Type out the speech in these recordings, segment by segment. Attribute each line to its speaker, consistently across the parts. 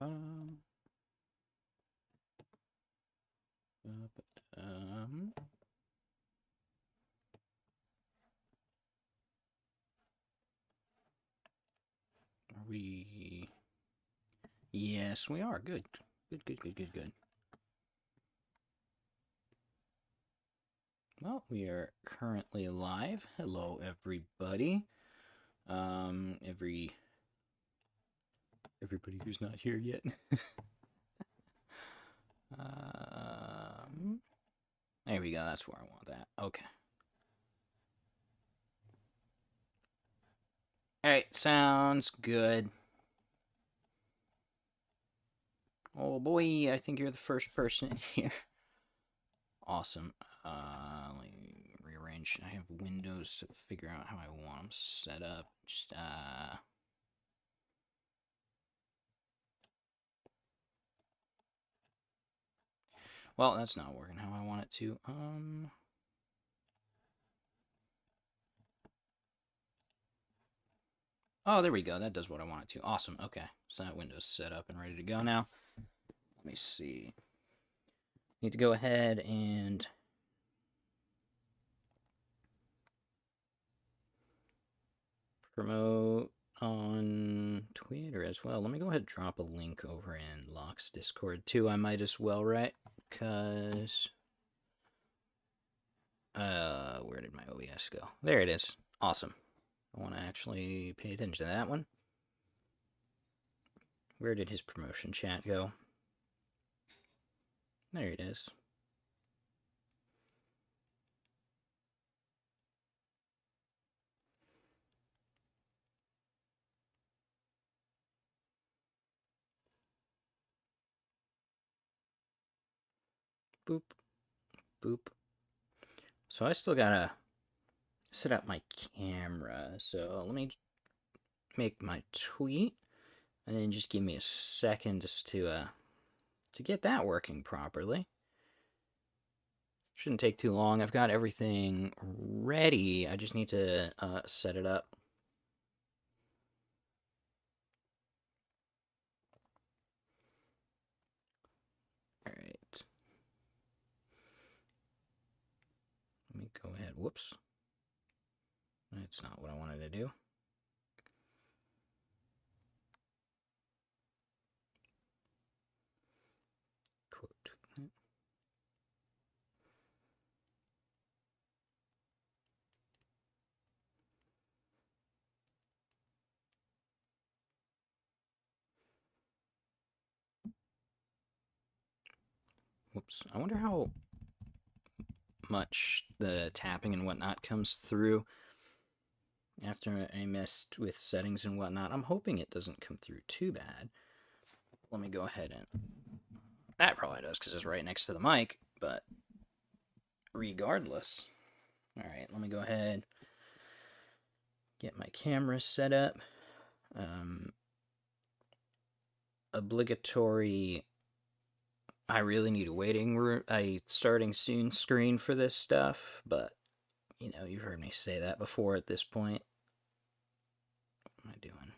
Speaker 1: Are we? Yes, we are. Good. Good. Well, we are currently live. Hello, everybody. Everybody who's not here yet. There we go. That's where I want that. Okay. All right. Sounds good. Oh boy, I think you're the first person in here. Awesome. Let me rearrange. I have windows to figure out how I want them set up. Just well, that's not working how I want it to. Oh, there we go. That does what I want it to. Awesome. Okay. So that window's set up and ready to go now. Let me see. Need to go ahead and promote on Twitter as well. Let me go ahead and drop a link over in Locke's Discord too. I might as well, right? Because where did my OBS go? There it is. Awesome. I want to actually pay attention to that one. Where did his promotion chat go? There it is. Boop. Boop. So I still gotta set up my camera. So let me make my tweet, and then just give me a second just to get that working properly. Shouldn't take too long. I've got everything ready. I just need to set it up. All right. Let me go ahead. Whoops. That's not what I wanted to do. Quote. Whoops. I wonder how much the tapping and whatnot comes through after I messed with settings and whatnot. I'm hoping it doesn't come through too bad. Let me go ahead and... That probably does because it's right next to the mic, but regardless. All right, let me go ahead, get my camera set up. Obligatory... I really need a starting soon screen for this stuff, but, you know, you've heard me say that before at this point. What am I doing?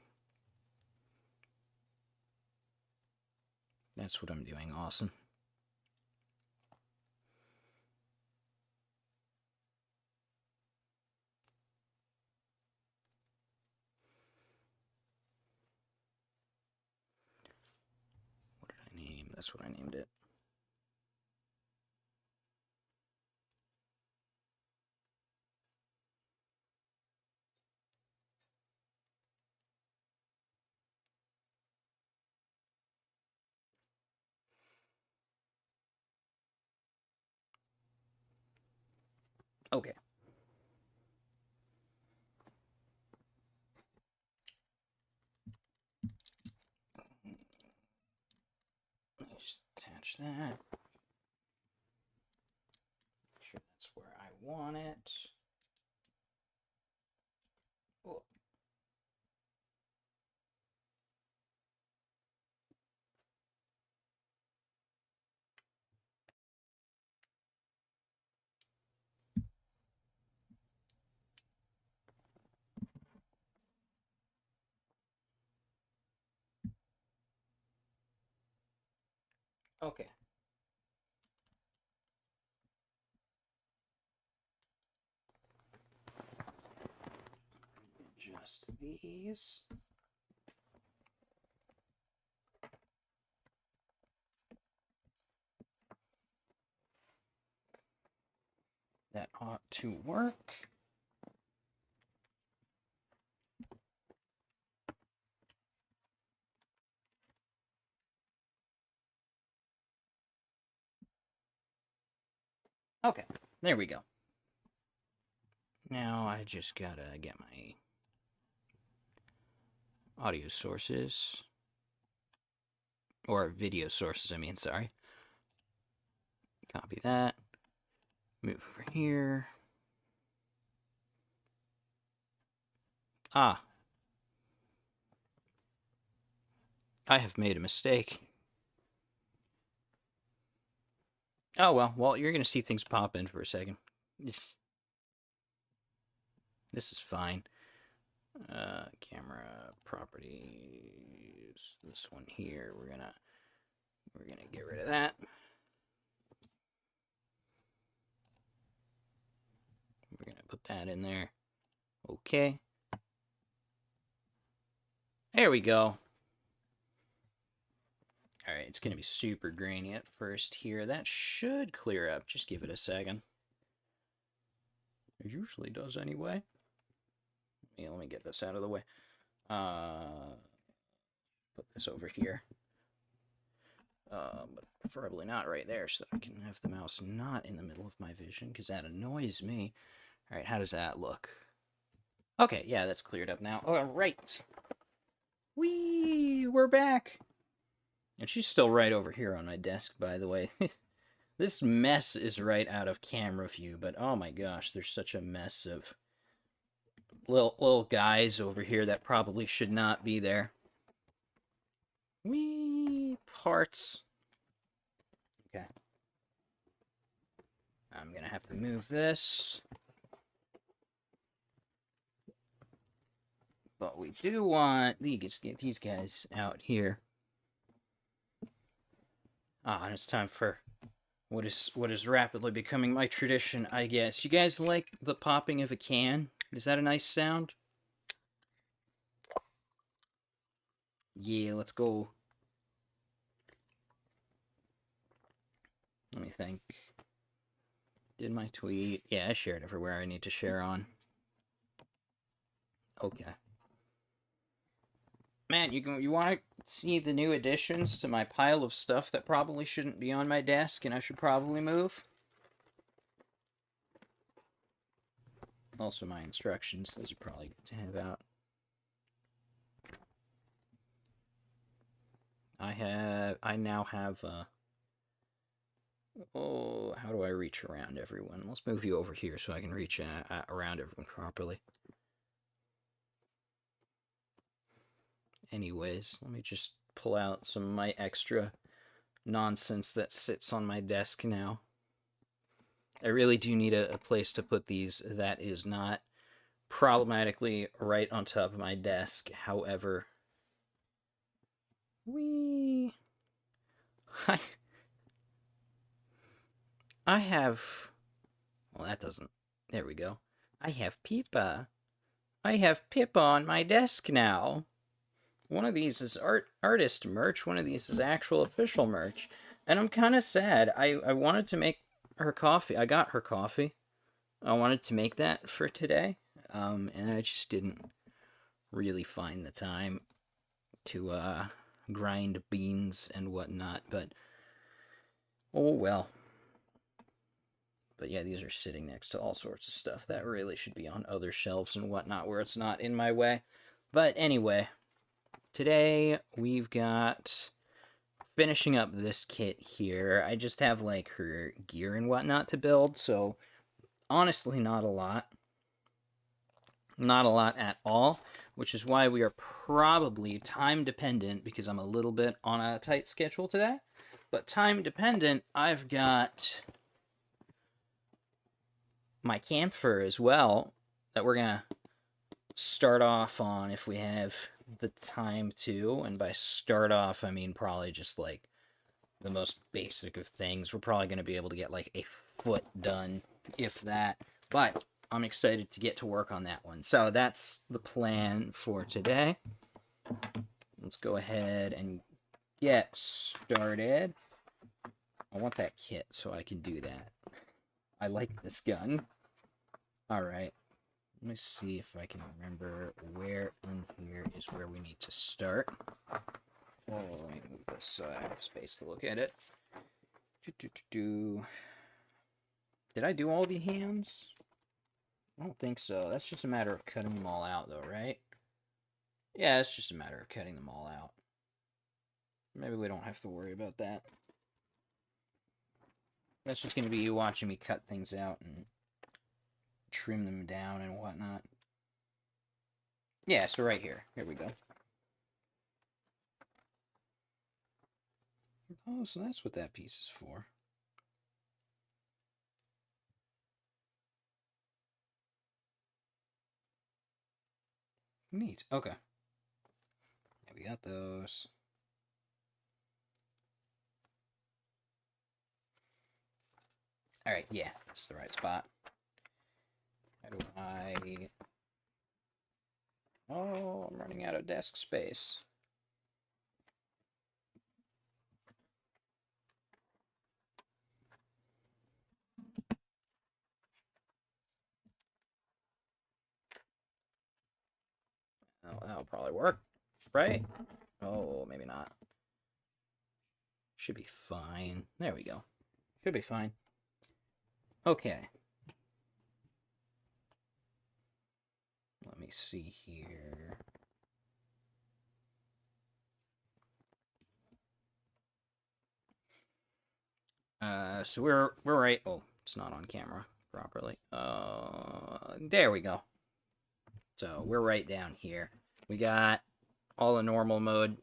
Speaker 1: That's what I'm doing. Awesome. What did I name? That's what I named it. Okay. Just attach that. Make sure that's where I want it. Oh. Okay. Adjust these. That ought to work. Okay, there we go. Now I just gotta get my audio sources. Or video sources, I mean, sorry. Copy that. Move over here. Ah. I have made a mistake. Oh, well, you're going to see things pop in for a second. This is fine. Camera properties. This one here, we're gonna get rid of that. We're gonna put that in there. Okay. There we go. Alright, it's gonna be super grainy at first here. That should clear up. Just give it a second. It usually does anyway. Yeah, let me get this out of the way. Put this over here. But preferably not right there, so that I can have the mouse not in the middle of my vision, because that annoys me. Alright, how does that look? Okay, yeah, that's cleared up now. Alright. Whee! We're back! And she's still right over here on my desk, by the way. This mess is right out of camera view, but oh my gosh, there's such a mess of little guys over here that probably should not be there. Whee! Parts. Okay. I'm gonna have to move this. But we do want these guys out here. And it's time for what is rapidly becoming my tradition, I guess. You guys like the popping of a can? Is that a nice sound? Yeah, let's go. Let me think. Did my tweet? Yeah, I shared everywhere I need to share on. Okay. Man, you want to see the new additions to my pile of stuff that probably shouldn't be on my desk and I should probably move? Also my instructions, those are probably good to have out. I now have, how do I reach around everyone? Let's move you over here so I can reach around everyone properly. Anyways, let me just pull out some of my extra nonsense that sits on my desk now. I really do need a place to put these that is not problematically right on top of my desk. However, I have, well, that doesn't, there we go. I have Pippa. I have Pippa on my desk now. One of these is artist merch, one of these is actual official merch. And I'm kind of sad. I wanted to make her coffee. I got her coffee. I wanted to make that for today. And I just didn't really find the time to grind beans and whatnot. But, oh well. But yeah, these are sitting next to all sorts of stuff that really should be on other shelves and whatnot where it's not in my way. But anyway, today we've got finishing up this kit here. I just have like her gear and whatnot to build, so honestly not a lot. Not a lot at all, which is why we are probably time dependent because I'm a little bit on a tight schedule today. But time dependent, I've got my camphor as well that we're gonna start off on if we have the time to. And by start off, I mean probably just like the most basic of things. We're probably going to be able to get like a foot done, if that. But I'm excited to get to work on that one. So that's the plan for today. Let's go ahead and get started. I want that kit so I can do that. I like this gun. Alright. Let me see if I can remember where in here is where we need to start. Oh, let me move this so I have space to look at it. Did I do all the hands? I don't think so. That's just a matter of cutting them all out, though, right? Yeah, it's just a matter of cutting them all out. Maybe we don't have to worry about that. That's just going to be you watching me cut things out and trim them down and whatnot. Yeah, so right here. Here we go. Oh, so that's what that piece is for. Neat. Okay. Yeah, we got those. Alright, yeah, that's the right spot. How do I... Oh, I'm running out of desk space. Oh, that'll probably work, right? Oh, maybe not. Should be fine. There we go. Should be fine. Okay. Let me see here. So we're right. Oh, it's not on camera properly. There we go. So we're right down here. We got all the normal mode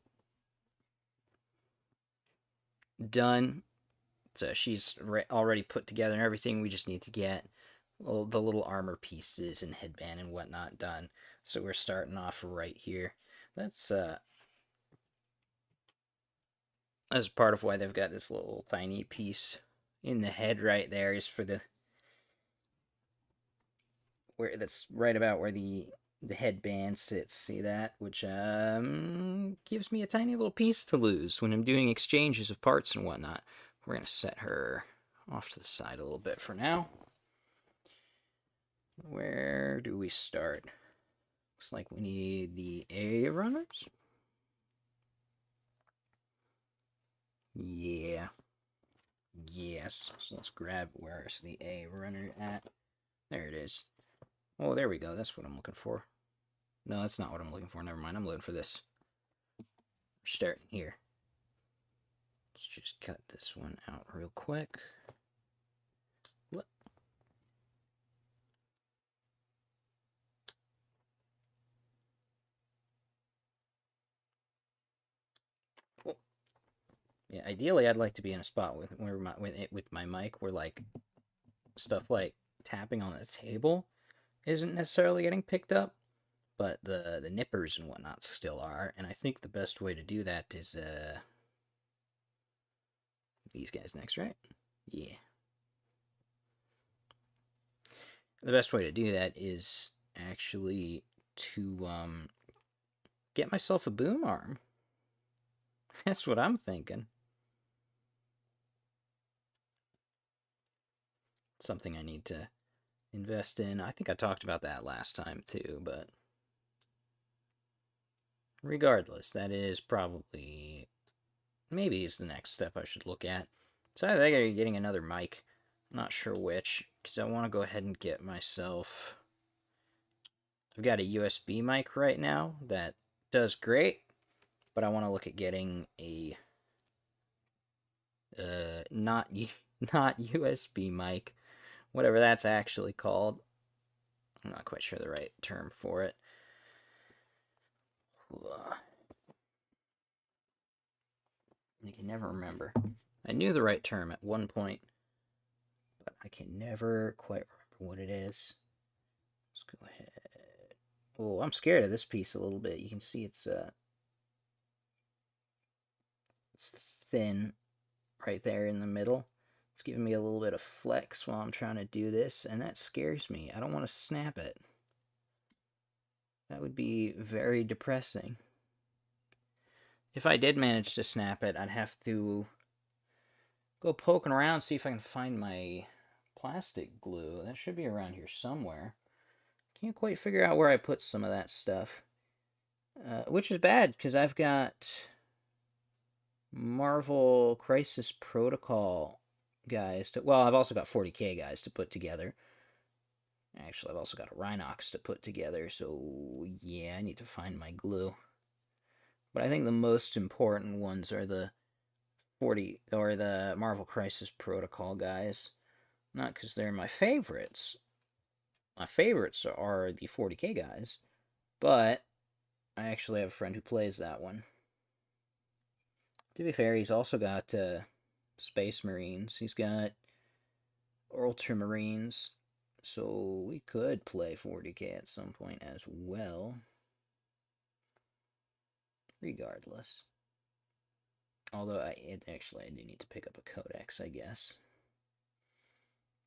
Speaker 1: done. So she's already put together and everything. We just need to get the little armor pieces and headband and whatnot done. So we're starting off right here. That's part of why they've got this little tiny piece in the head right there, is for the where that's right about where the headband sits. See that? Which gives me a tiny little piece to lose when I'm doing exchanges of parts and whatnot. We're gonna set her off to the side a little bit for now. Where do we start? Looks like we need the A runners. Yeah. Yes. So let's grab, where's the A runner at? There it is. Oh, there we go. That's what I'm looking for. No, that's not what I'm looking for. Never mind. I'm looking for this. We're starting here. Let's just cut this one out real quick. What? Oh. Yeah, ideally I'd like to be in a spot with my mic where like stuff like tapping on the table isn't necessarily getting picked up, but the nippers and whatnot still are. And I think the best way to do that is these guys next, right? Yeah. The best way to do that is actually to get myself a boom arm. That's what I'm thinking. Something I need to invest in. I think I talked about that last time too, but regardless, that is probably, maybe is the next step I should look at. So I think I'm getting another mic. I'm not sure which, because I want to go ahead and get myself... I've got a USB mic right now that does great, but I want to look at getting a not USB mic, whatever that's actually called. I'm not quite sure the right term for it. I can never remember. I knew the right term at one point, but I can never quite remember what it is. Let's go ahead. Oh, I'm scared of this piece a little bit. You can see it's thin. right there in the middle. It's giving me a little bit of flex while I'm trying to do this, and that scares me. I don't want to snap it. That would be very depressing. If I did manage to snap it, I'd have to go poking around, see if I can find my plastic glue. That should be around here somewhere. Can't quite figure out where I put some of that stuff. Which is bad, because I've got Marvel Crisis Protocol guys to... Well, I've also got 40k guys to put together. Actually, I've also got a Rhinox to put together, so yeah, I need to find my glue. But I think the most important ones are the the Marvel Crisis Protocol guys. Not because they're my favorites. My favorites are the 40k guys, but I actually have a friend who plays that one. To be fair, he's also got Space Marines. He's got Ultramarines. So we could play 40k at some point as well. Regardless. Although I do need to pick up a Codex, I guess.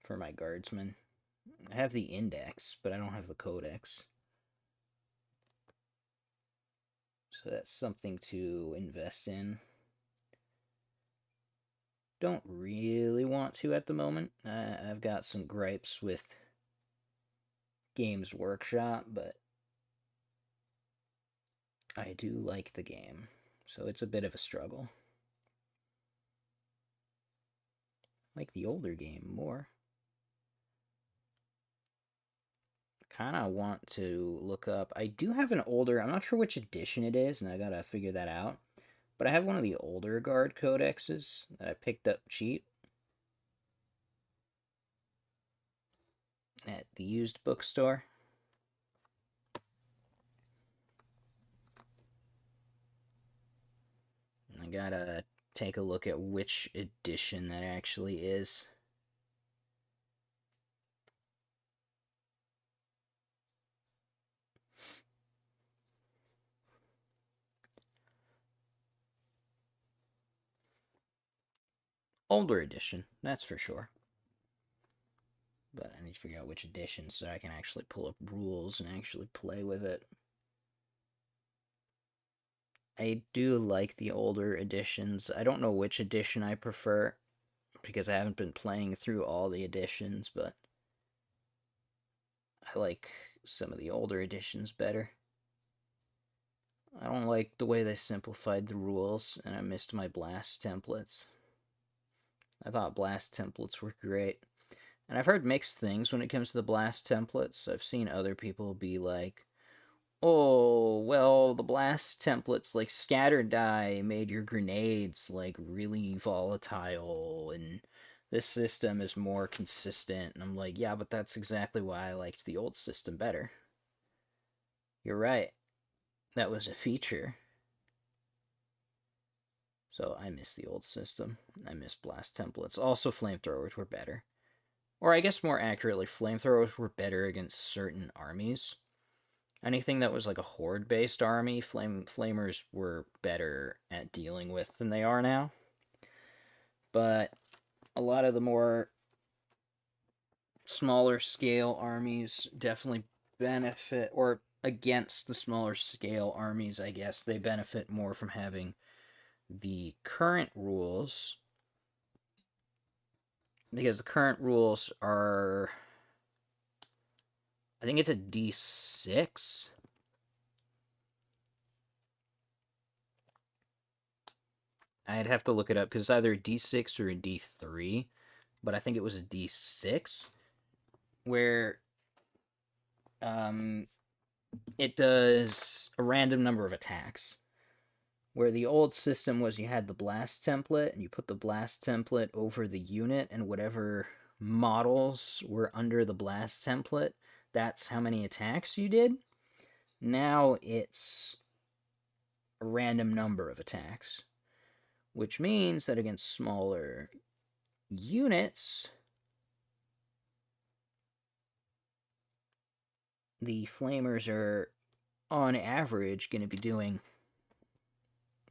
Speaker 1: For my Guardsmen. I have the Index, but I don't have the Codex. So that's something to invest in. Don't really want to at the moment. I've got some gripes with Games Workshop, but I do like the game, so it's a bit of a struggle. I like the older game more. Kind of want to look up. I do have an older, I'm not sure which edition it is, and I gotta figure that out. But I have one of the older Guard Codexes that I picked up cheap at the used bookstore. And I gotta take a look at which edition that actually is. Older edition, that's for sure. But I need to figure out which edition so I can actually pull up rules and actually play with it. I do like the older editions. I don't know which edition I prefer because I haven't been playing through all the editions, but I like some of the older editions better. I don't like the way they simplified the rules, and I missed my blast templates. I thought blast templates were great. And I've heard mixed things when it comes to the blast templates. I've seen other people be like, oh, well, the blast templates, like scatter die, made your grenades, like, really volatile, and this system is more consistent. And I'm like, yeah, but that's exactly why I liked the old system better. You're right. That was a feature. So I miss the old system. I miss blast templates. Also, flamethrowers were better. Or I guess more accurately, flamethrowers were better against certain armies. Anything that was like a horde-based army, flamers were better at dealing with than they are now. But a lot of the more smaller scale armies definitely benefit, or against the smaller scale armies, I guess, they benefit more from having the current rules, because the current rules are, I think it's a D6. I'd have to look it up because it's either a D6 or a D3, but I think it was a D6 where it does a random number of attacks. Where the old system was you had the blast template, and you put the blast template over the unit, and whatever models were under the blast template, that's how many attacks you did. Now it's a random number of attacks, which means that against smaller units, the flamers are, on average, going to be doing,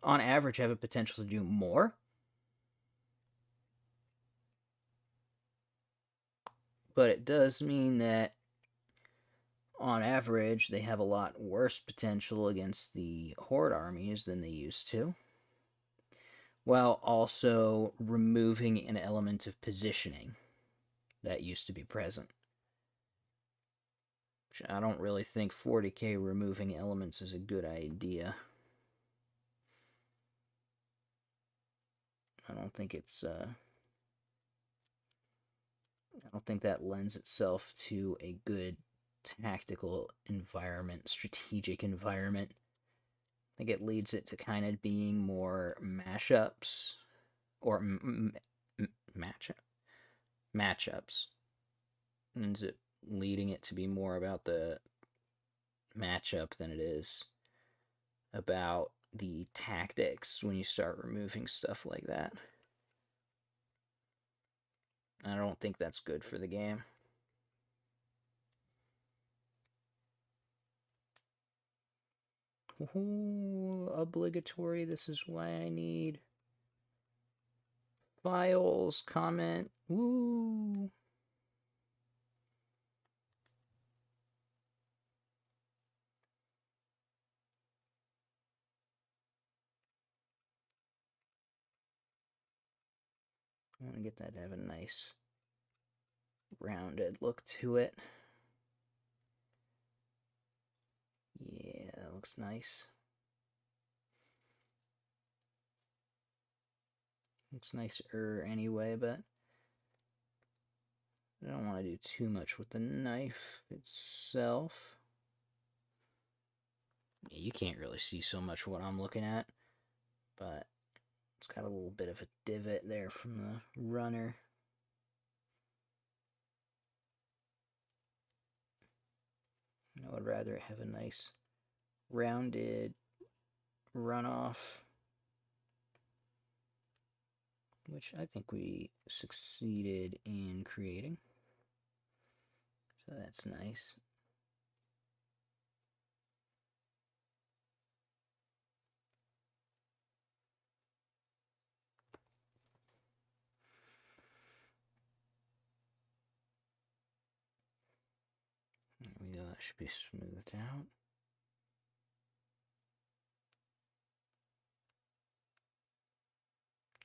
Speaker 1: on average, have a potential to do more. but it does mean that on average they have a lot worse potential against the Horde armies than they used to, while also removing an element of positioning that used to be present. Which I don't really think 40k removing elements is a good idea. I don't think it's I don't think that lends itself to a good tactical environment, strategic environment. I think it leads it to kind of being more mashups or matchups. Ends it leading it to be more about the matchup than it is about the tactics when you start removing stuff like that. I don't think that's good for the game. Ooh, obligatory. This is why I need files, comment. Woo! I want to get that to have a nice rounded look to it. Yeah, that looks nice. Looks nicer anyway, but I don't want to do too much with the knife itself. Yeah, you can't really see so much what I'm looking at, but it's got a little bit of a divot there from the runner. I would rather have a nice rounded runoff, which I think we succeeded in creating. So that's nice. There we go, that should be smoothed out.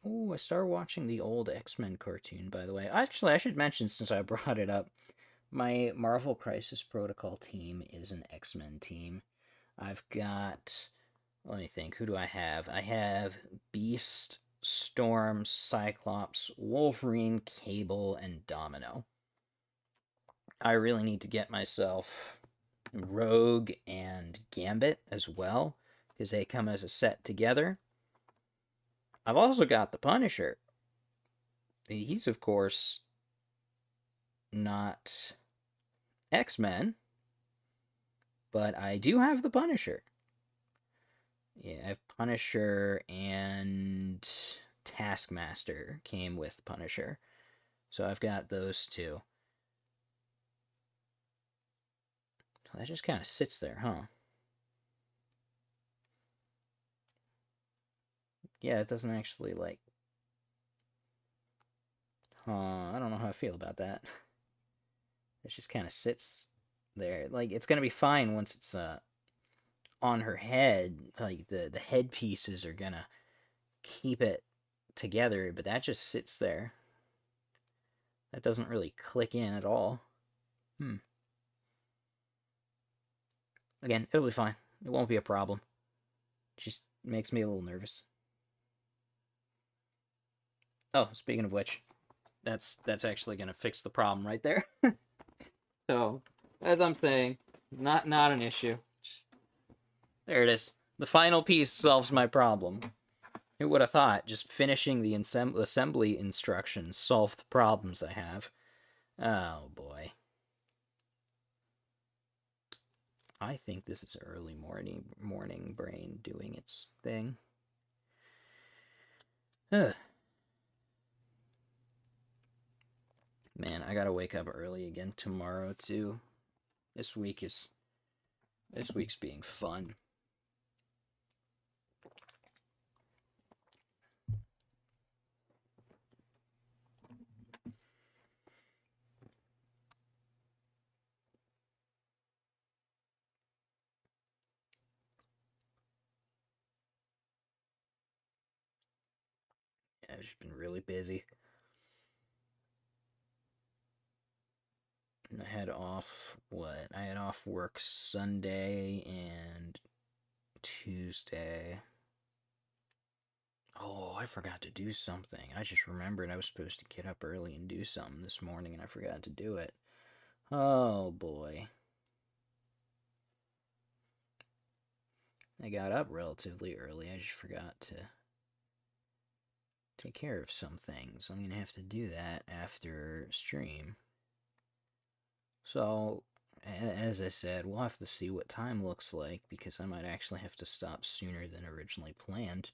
Speaker 1: Oh, I started watching the old X-Men cartoon, by the way. Actually, I should mention, since I brought it up, my Marvel Crisis Protocol team is an X-Men team. I've got, let me think, who do I have? I have Beast, Storm, Cyclops, Wolverine, Cable, and Domino. I really need to get myself Rogue and Gambit as well, because they come as a set together. I've also got the Punisher. He's, of course, not X-Men, but I do have the Punisher. Yeah, I have Punisher, and Taskmaster came with Punisher. So I've got those two. That just kind of sits there, huh? Yeah, it doesn't actually, like... I don't know how I feel about that. It just kind of sits there. Like, it's gonna be fine once it's, on her head. Like, the headpieces are gonna keep it together, but that just sits there. That doesn't really click in at all. Again, it'll be fine. It won't be a problem. It just makes me a little nervous. Oh, speaking of which, that's actually gonna fix the problem right there. So, as I'm saying, not an issue. Just, there it is. The final piece solves my problem. Who would have thought just finishing the assembly instructions solved the problems I have? Oh boy. I think this is early morning brain doing its thing. Ugh. Man, I gotta wake up early again tomorrow too. This week's being fun. I've just been really busy. I had off I had off work Sunday and Tuesday. Oh, I forgot to do something. I just remembered I was supposed to get up early and do something this morning, and I forgot to do it. Oh boy. I got up relatively early. I just forgot to take care of some things. I'm gonna have to do that after stream. So, as I said, we'll have to see what time looks like, because I might actually have to stop sooner than originally planned.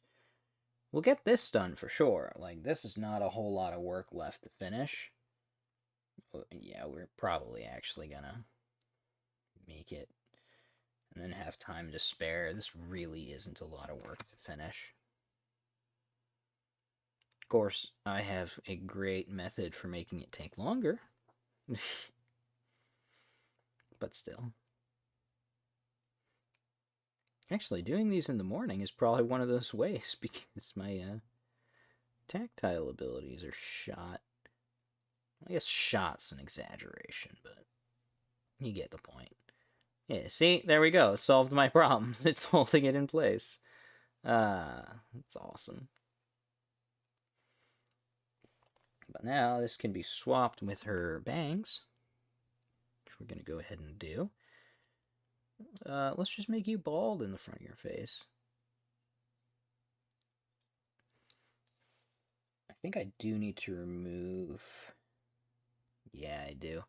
Speaker 1: We'll get this done for sure. Like, this is not a whole lot of work left to finish. Yeah, we're probably actually gonna make it and then have time to spare. This really isn't a lot of work to finish. Of course, I have a great method for making it take longer. But still. Actually, doing these in the morning is probably one of those ways, because my tactile abilities are shot. I guess shot's an exaggeration, but you get the point. Yeah, see? There we go. It solved my problems. It's holding it in place. That's awesome. But now this can be swapped with her bangs, which we're going to go ahead and do. Let's just make you bald in the front of your face. I think I do need to remove... Yeah, I do.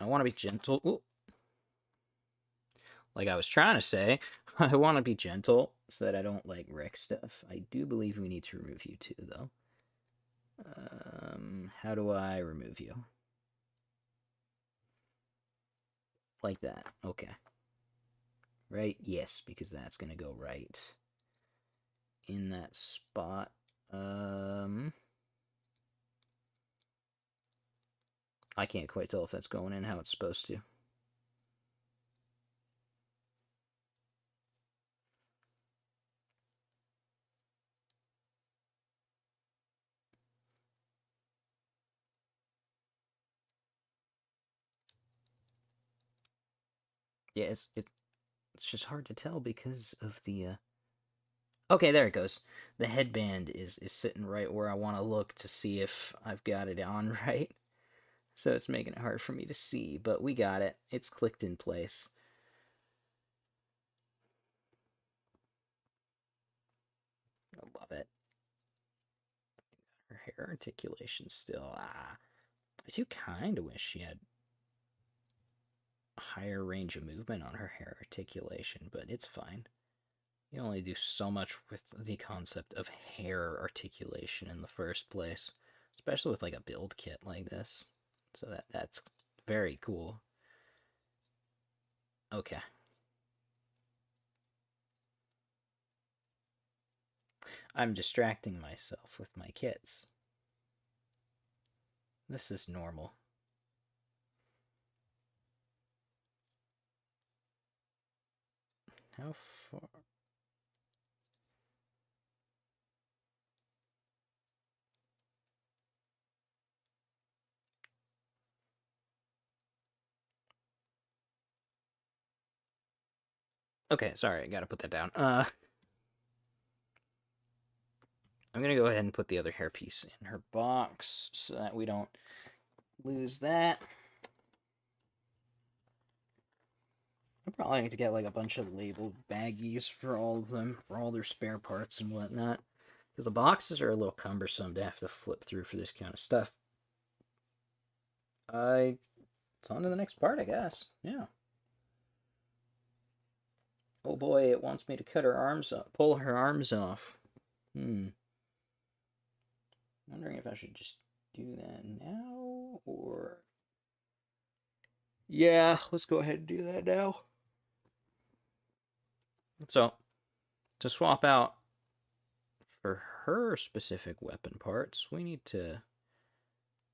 Speaker 1: I want to be gentle. Ooh. Like I was trying to say, I want to be gentle so that I don't, like, wreck stuff. I do believe we need to remove you too, though. How do I remove you? Like that. Okay. Right? Yes, because that's going to go right in that spot. I can't quite tell if that's going in how it's supposed to. Yeah, it's just hard to tell because of the Okay, there it goes. The headband is sitting right where I want to look to see if I've got it on right. So it's making it hard for me to see, but we got it. It's clicked in place. I love it. Her hair articulation still. I do kind of wish she had higher range of movement on her hair articulation, but it's fine. You only do so much with the concept of hair articulation in the first place, especially with like a build kit like this. So that's very cool. Okay. I'm distracting myself with my kits. This is normal. How far? Okay, sorry, I gotta put that down. I'm gonna go ahead and put the other hairpiece in her box so that we don't lose that. I probably need to get like a bunch of labeled baggies for all of them, for all their spare parts and whatnot. Because the boxes are a little cumbersome to have to flip through for this kind of stuff. It's on to the next part, I guess. Yeah. Oh boy, it wants me to cut her arms up, pull her arms off. Wondering if I should just do that now, or... Yeah, let's go ahead and do that now. So, to swap out for her specific weapon parts, we need to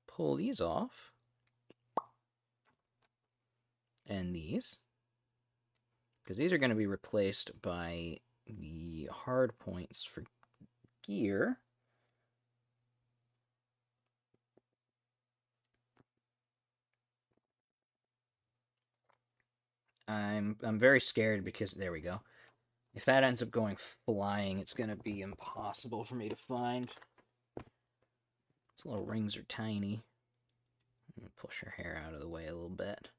Speaker 1: pull these off. And these. Because these are going to be replaced by the hard points for gear. I'm very scared because there we go. If that ends up going flying, it's gonna be impossible for me to find. These little rings are tiny. I'm gonna push her hair out of the way a little bit.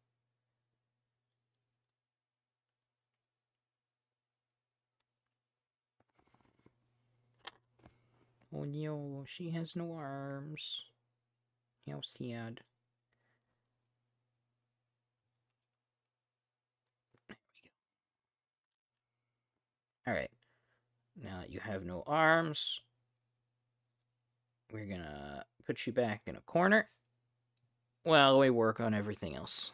Speaker 1: Oh no, she has no arms. How sad. There we go. Alright. Now that you have no arms, we're gonna put you back in a corner while we work on everything else.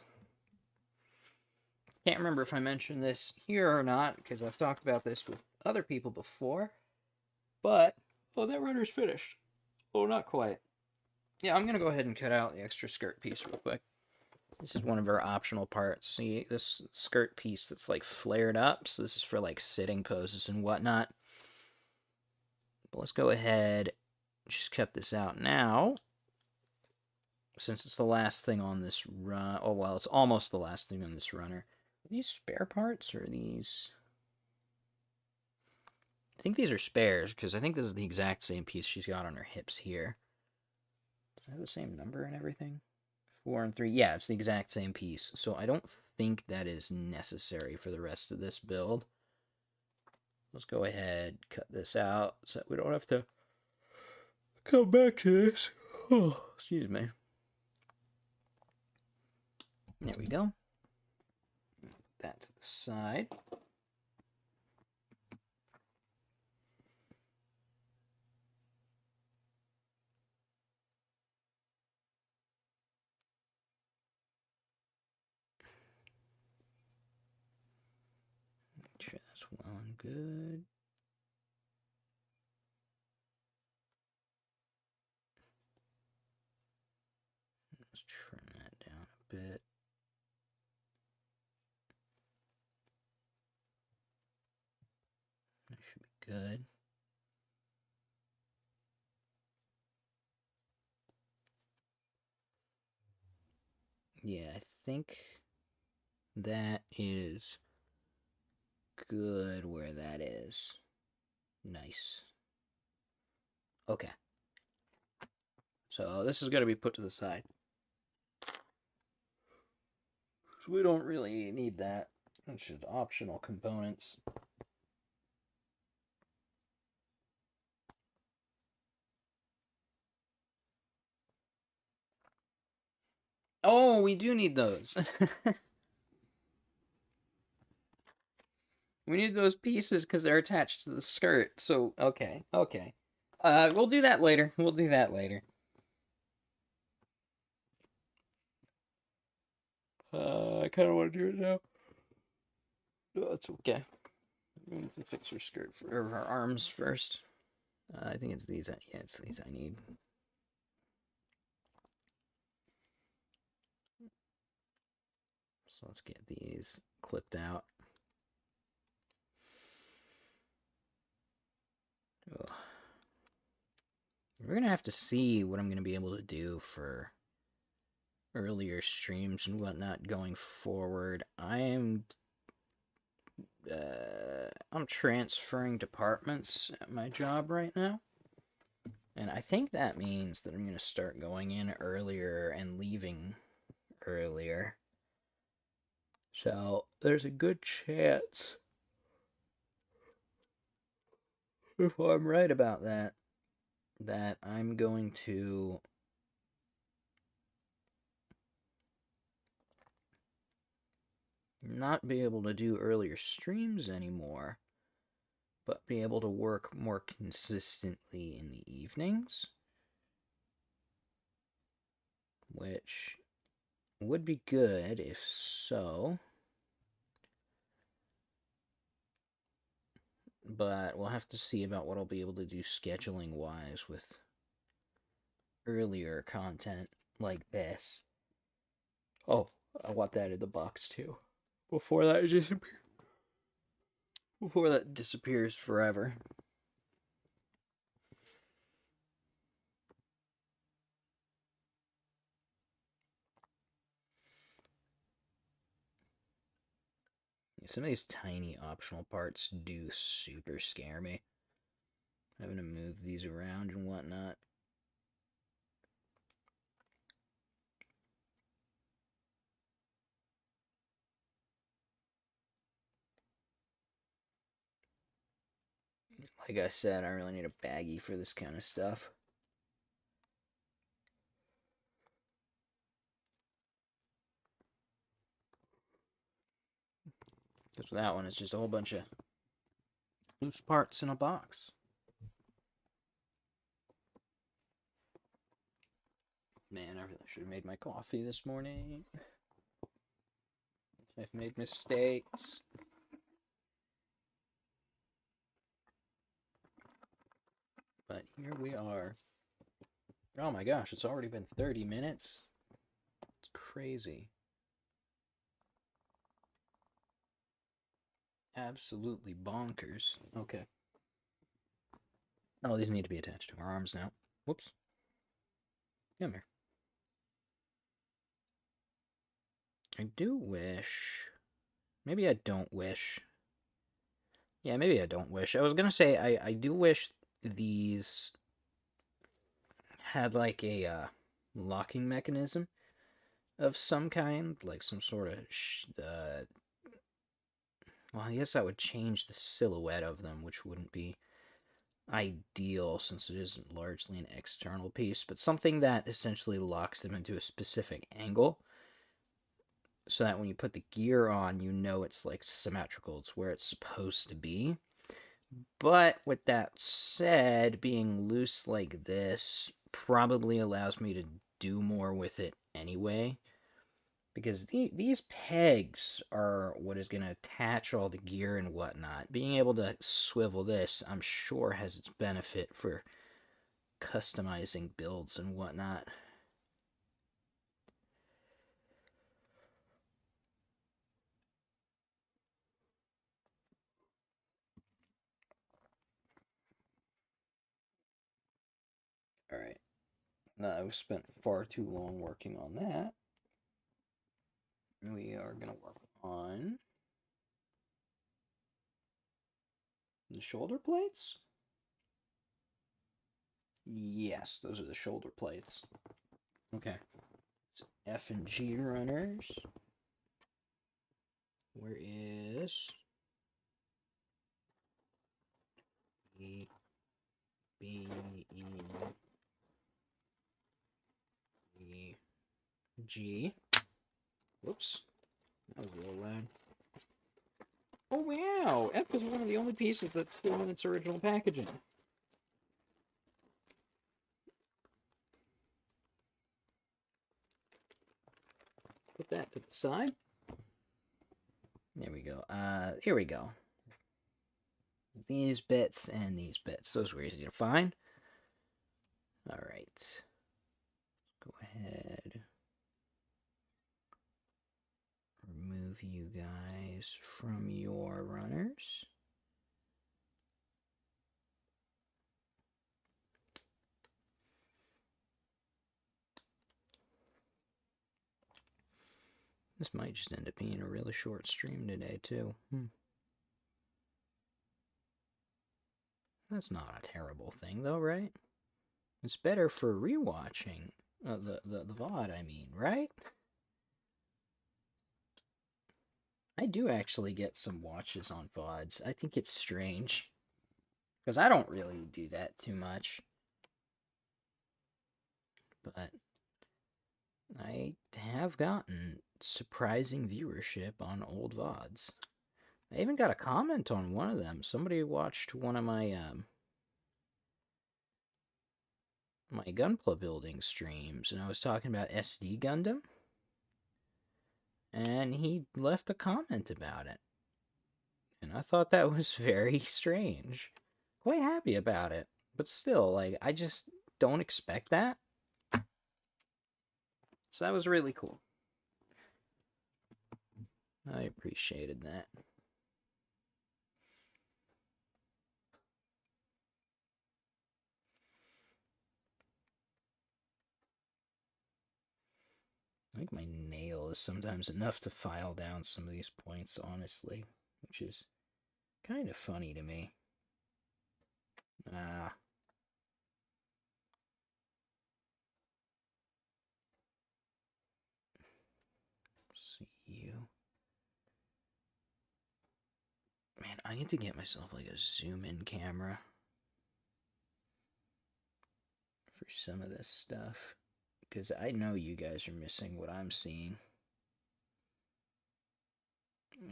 Speaker 1: Can't remember if I mentioned this here or not, because I've talked about this with other people before, but, oh, that runner's finished. Oh, not quite. Yeah, I'm gonna go ahead and cut out the extra skirt piece real quick. This is one of our optional parts. See, this skirt piece that's like flared up, so this is for like sitting poses and whatnot. But let's go ahead, just cut this out now. Since it's the last thing on this run, oh well, it's almost the last thing on this runner. Are these spare parts, or are these... I think these are spares, because I think this is the exact same piece she's got on her hips here. Does it have the same number and everything? 4 and 3. Yeah, it's the exact same piece. So I don't think that is necessary for the rest of this build. Let's go ahead, cut this out, so that we don't have to come back to this. Oh, excuse me. There we go. Put that to the side. Make sure that's well and good. Let's trim that down a bit. That should be good. Yeah, I think that is good where that is. Nice. Okay. So this is going to be put to the side. So we don't really need that. It's just optional components. Oh, we do need those. We need those pieces because they're attached to the skirt. So, okay. We'll do that later. I kind of want to do it now. No, that's okay. We need to fix her skirt or her arms first. I think it's these. Yeah, it's these I need. So let's get these clipped out. Ugh. We're gonna have to see what I'm gonna be able to do for earlier streams and whatnot going forward. I'm transferring departments at my job right now, and I think that means that I'm gonna start going in earlier and leaving earlier. So there's a good chance, if I'm right about that, that I'm going to not be able to do earlier streams anymore, but be able to work more consistently in the evenings, which would be good if so. But we'll have to see about what I'll be able to do scheduling-wise with earlier content like this. Oh, I want that in the box too. Before that disappears forever. Some of these tiny optional parts do super scare me. Having to move these around and whatnot. Like I said, I really need a baggie for this kind of stuff. Because with that one, it's just a whole bunch of loose parts in a box. Man, I really should have made my coffee this morning. I've made mistakes. But here we are. Oh my gosh, it's already been 30 minutes. It's crazy. Absolutely bonkers. Okay. Oh, these need to be attached to our arms now. Whoops. Come here. I do wish. Maybe I don't wish. Yeah, maybe I don't wish. I was gonna say I do wish these had like a locking mechanism of some kind, like some sort of well, I guess that would change the silhouette of them, which wouldn't be ideal since it is largely an external piece, but something that essentially locks them into a specific angle so that when you put the gear on, you know it's like symmetrical. It's where it's supposed to be. But with that said, being loose like this probably allows me to do more with it anyway. Because these pegs are what is going to attach all the gear and whatnot. Being able to swivel this, I'm sure, has its benefit for customizing builds and whatnot. Alright. Now, I've spent far too long working on that. We are going to work on the shoulder plates? Yes, those are the shoulder plates. Okay. It's F and G runners. Where is E, B, E, E, G? Whoops. That was a little loud. Oh, wow! F is one of the only pieces that's still in its original packaging. Put that to the side. There we go. Here we go. These bits and these bits. Those were easy to find. Alright. Go ahead. Remove you guys from your runners. This might just end up being a really short stream today, too. That's not a terrible thing, though, right? It's better for rewatching. The VOD, I mean, right? I do actually get some watches on VODs. I think it's strange. Because I don't really do that too much. But I have gotten surprising viewership on old VODs. I even got a comment on one of them. Somebody watched one of my my Gunpla building streams, and I was talking about SD Gundam, and he left a comment about it. And I thought that was very strange. Quite happy about it. But still, like, I just don't expect that. So that was really cool. I appreciated that. I think my nail is is sometimes enough to file down some of these points, honestly, which is kind of funny to me. See you. Man, I need to get myself like a zoom-in camera for some of this stuff, because I know you guys are missing what I'm seeing.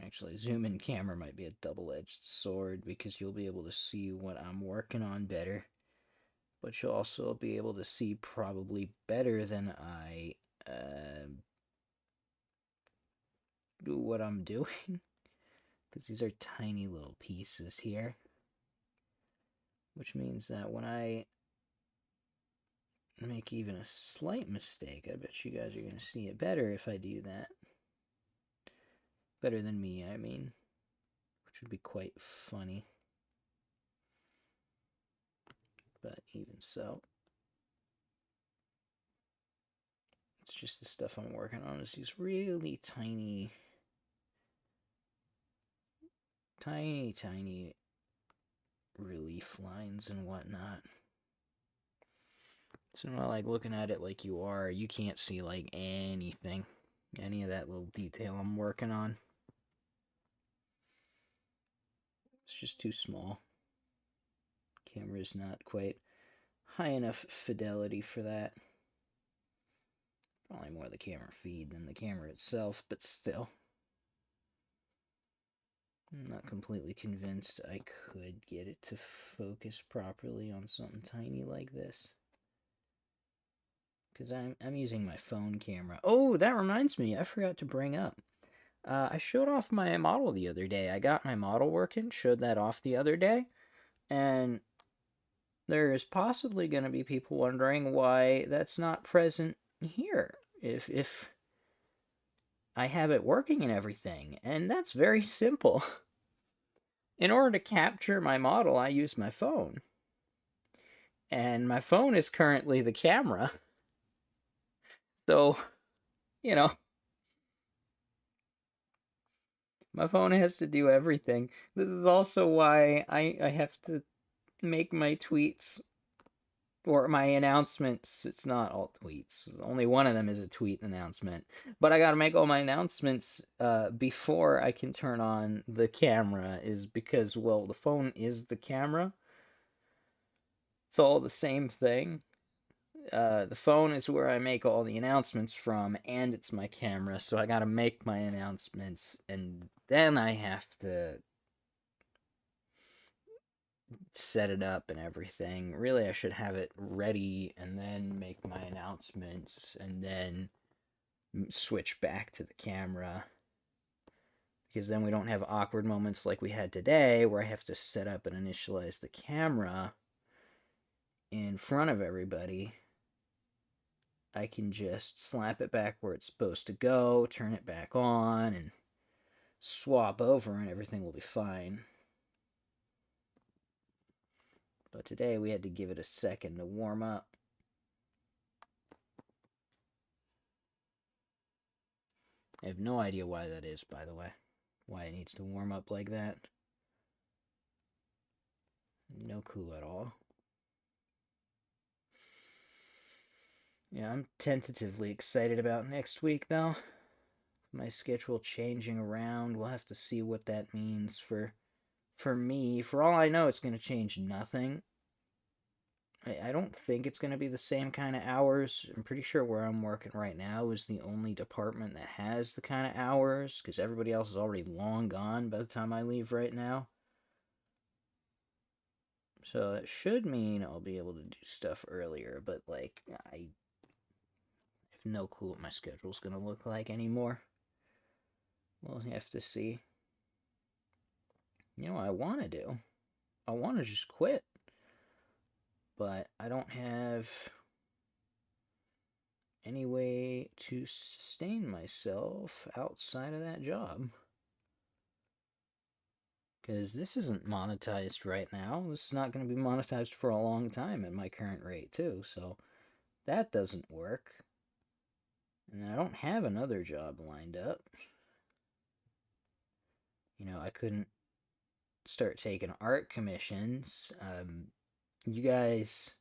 Speaker 1: Actually, zoom-in camera might be a double-edged sword, because you'll be able to see what I'm working on better, but you'll also be able to see probably better than I do what I'm doing, because these are tiny little pieces here, which means that when I make even a slight mistake, I bet you guys are going to see it better if I do that. Better than me, I mean, which would be quite funny. But even so, it's just the stuff I'm working on is these really tiny relief lines and whatnot. So not like looking at it like you are, you can't see like anything, any of that little detail I'm working on. It's just too small. Camera's not quite high enough fidelity for that. Probably more the camera feed than the camera itself, but still. I'm not completely convinced I could get it to focus properly on something tiny like this. Because I'm using my phone camera. Oh, that reminds me, I forgot to bring up. I showed off my model the other day. I got my model working, showed that off the other day, and there's possibly going to be people wondering why that's not present here if I have it working and everything. And that's very simple. In order to capture my model, I use my phone. And my phone is currently the camera. So, you know, my phone has to do everything. This is also why I have to make my tweets or my announcements. It's not all tweets. Only one of them is a tweet announcement. But I gotta make all my announcements before I can turn on the camera, is because, well, the phone is the camera. It's all the same thing. The phone is where I make all the announcements from, and it's my camera, so I gotta make my announcements, and then I have to set it up and everything. Really, I should have it ready and then make my announcements and then switch back to the camera, because then we don't have awkward moments like we had today where I have to set up and initialize the camera in front of everybody. I can just slap it back where it's supposed to go, turn it back on, and swap over, and everything will be fine. But today we had to give it a second to warm up. I have no idea why that is, by the way. Why it needs to warm up like that. No clue at all. Yeah, I'm tentatively excited about next week, though. My schedule changing around, we'll have to see what that means for me. For all I know, it's going to change nothing. I don't think it's going to be the same kind of hours. I'm pretty sure where I'm working right now is the only department that has the kind of hours, because everybody else is already long gone by the time I leave right now. So it should mean I'll be able to do stuff earlier, but, like, I have no clue what my schedule's going to look like anymore. We'll have to see. You know what I want to do? I want to just quit. But I don't have any way to sustain myself outside of that job. Because this isn't monetized right now. This is not going to be monetized for a long time at my current rate, too. So that doesn't work. And I don't have another job lined up. You know, I couldn't start taking art commissions. You guys,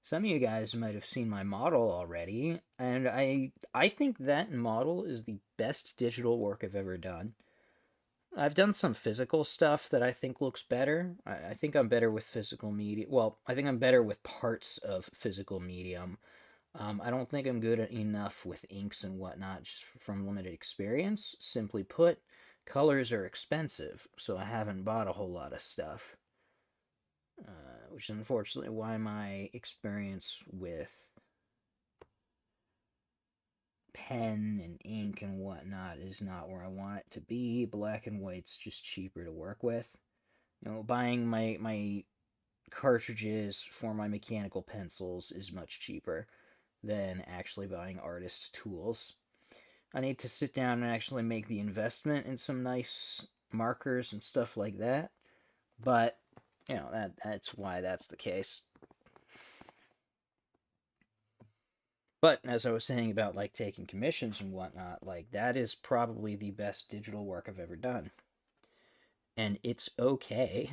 Speaker 1: some of you guys might have seen my model already, and I think that model is the best digital work I've ever done. I've done some physical stuff that I think looks better. I think I'm better with physical media. Well, I think I'm better with parts of physical medium. I don't think I'm good enough with inks and whatnot, just from limited experience. Simply put, colors are expensive, so I haven't bought a whole lot of stuff. Which is unfortunately why my experience with pen and ink and whatnot is not where I want it to be. Black and white's just cheaper to work with. You know, buying my cartridges for my mechanical pencils is much cheaper than actually buying artist tools. I need to sit down and actually make the investment in some nice markers and stuff like that. But, you know, that's why that's the case. But as I was saying about like taking commissions and whatnot, like that is probably the best digital work I've ever done. And it's okay.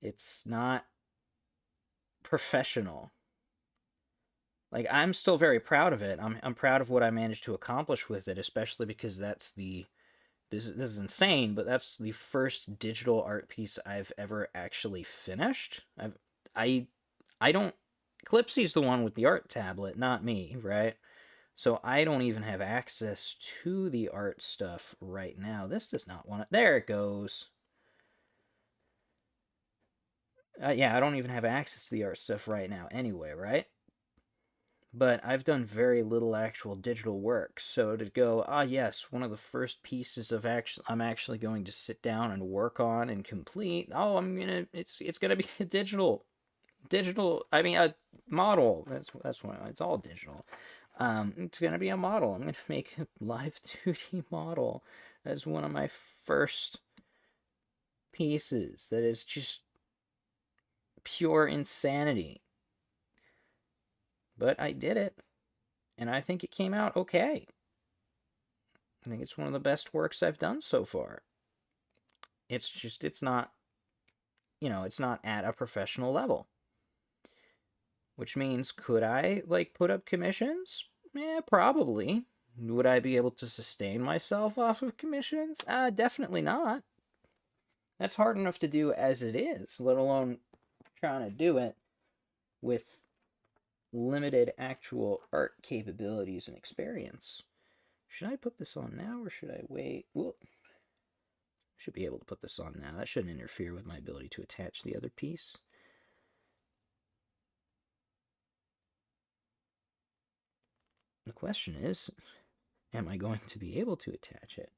Speaker 1: It's not professional. Like I'm still very proud of it. I'm proud of what I managed to accomplish with it, especially because that's the this is insane, but that's the first digital art piece I've ever actually finished. I I don't Clipsy's the one with the art tablet, not me, right? So I don't even have access to the art stuff right now. This does not want to. There it goes. Yeah, I don't even have access to the art stuff right now anyway, right? But I've done very little actual digital work. So to go, yes, one of the first pieces of I'm actually going to sit down and work on and complete. Oh, it's gonna be a digital. I mean, a model. That's what it's all digital. It's gonna be a model. I'm gonna make a live 2D model as one of my first pieces. That is just pure insanity. But I did it, and I think it came out okay. I think it's one of the best works I've done so far. It's just, it's not, it's not at a professional level. Which means, could I, like, put up commissions? Yeah, probably. Would I be able to sustain myself off of commissions? Definitely not. That's hard enough to do as it is, let alone trying to do it with limited actual art capabilities and experience. Should I put this on now or should I wait? Well, should be able to put this on now. That shouldn't interfere with my ability to attach the other piece. The question is, am I going to be able to attach it?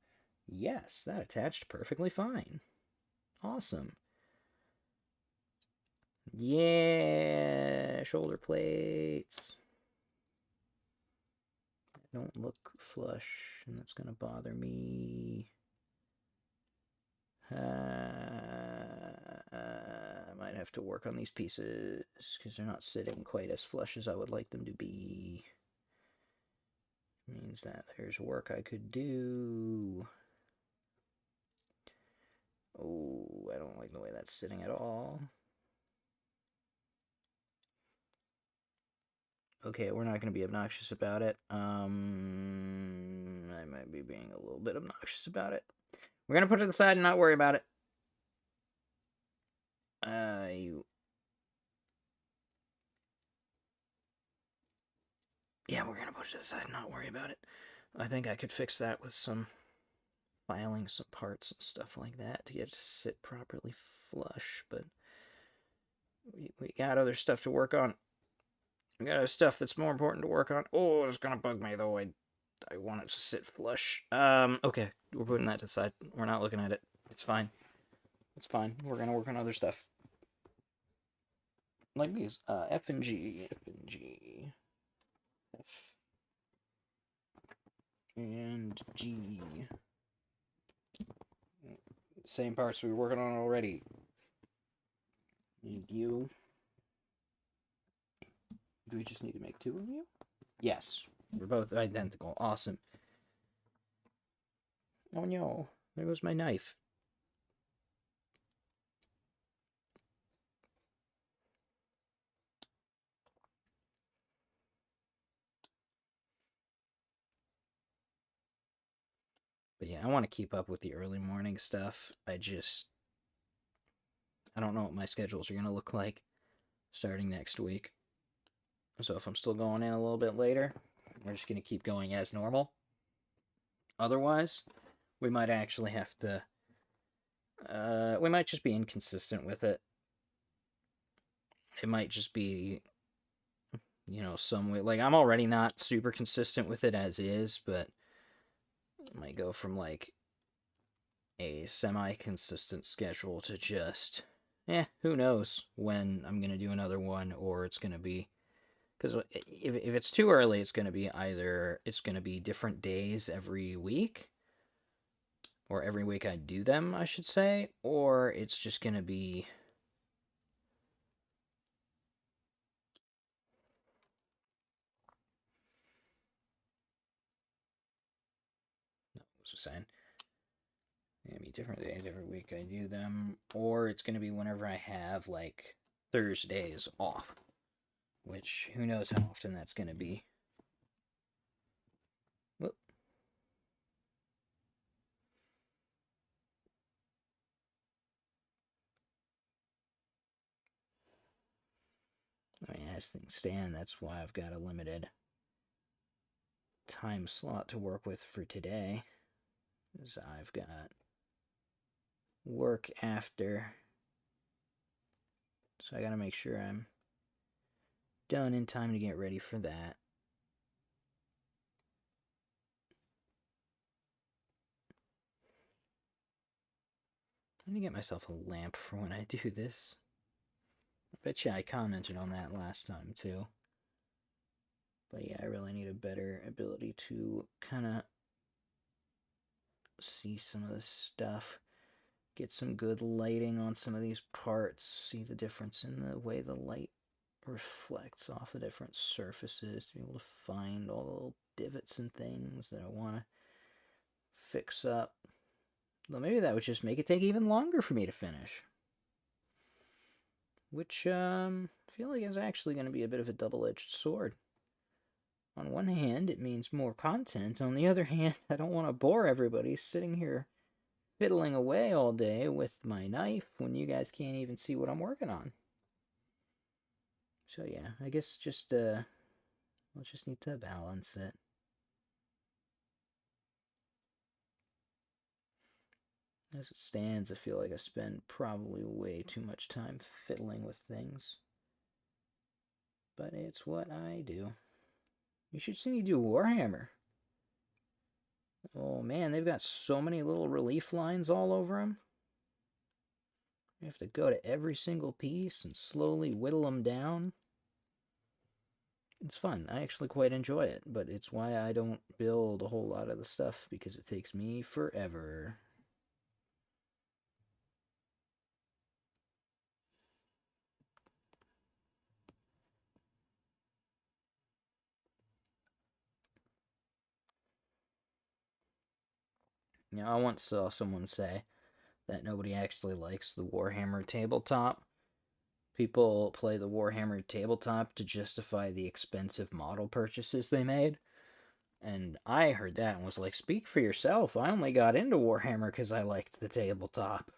Speaker 1: Yes, that attached perfectly fine. Awesome. Yeah, shoulder plates. Don't look flush, and that's gonna bother me. I might have to work on these pieces because they're not sitting quite as flush as I would like them to be. Means that there's work I could do. Oh, I don't like the way that's sitting at all. Okay, we're not going to be obnoxious about it. I might be being a little bit obnoxious about it. We're going to put it to the side and not worry about it. Yeah, we're going to put it to the side and not worry about it. I think I could fix that with some filing some parts and stuff like that to get it to sit properly flush, but we got other stuff to work on. We got other stuff that's more important to work on. Oh, it's gonna bug me though. I want it to sit flush. Okay, we're putting that to the side. We're not looking at it. It's fine. It's fine. We're gonna work on other stuff. Like these, F and G, F and G, F and G. Same parts we were working on already. And you. Do we just need to make two of you? Yes, we're both identical. Awesome. Oh no, there goes my knife. But yeah, I want to keep up with the early morning stuff. I don't know what my schedules are going to look like starting next week. So if I'm still going in a little bit later, we're just going to keep going as normal. Otherwise, we might actually have to. We might just be inconsistent with it. It might just be, some way. Like, I'm already not super consistent with it as is, but it might go from like a semi consistent schedule to just, who knows when I'm going to do another one, or it's going to be. Because if it's too early, it's going to be different days every week, or every week I do them, I should say, or it's just going to be. No, what was I saying? It's going to be different days every week I do them, or it's going to be whenever I have, like, Thursdays off, which who knows how often that's going to be. Whoop. I mean, as things stand, that's why I've got a limited time slot to work with for today, is I've got work after, so I gotta make sure I'm done in time to get ready for that. I'm gonna get myself a lamp for when I do this. I bet you I commented on that last time too. But yeah, I really need a better ability to kind of see some of this stuff. Get some good lighting on some of these parts. See the difference in the way the light reflects off of different surfaces. To be able to find all the little divots and things that I want to fix up. Well, maybe that would just make it take even longer for me to finish. Which, I feel like is actually going to be a bit of a double-edged sword. On one hand, it means more content. On the other hand, I don't want to bore everybody sitting here fiddling away all day with my knife when you guys can't even see what I'm working on. So yeah, I guess just, we'll just need to balance it. As it stands, I feel like I spend probably way too much time fiddling with things. But it's what I do. You should see me do Warhammer. Oh man, they've got so many little relief lines all over them. You have to go to every single piece and slowly whittle them down. It's fun. I actually quite enjoy it, but it's why I don't build a whole lot of the stuff, because it takes me forever. You know, I once saw someone say that nobody actually likes the Warhammer tabletop. People play the Warhammer tabletop to justify the expensive model purchases they made. And I heard that and was like, speak for yourself. I only got into Warhammer because I liked the tabletop.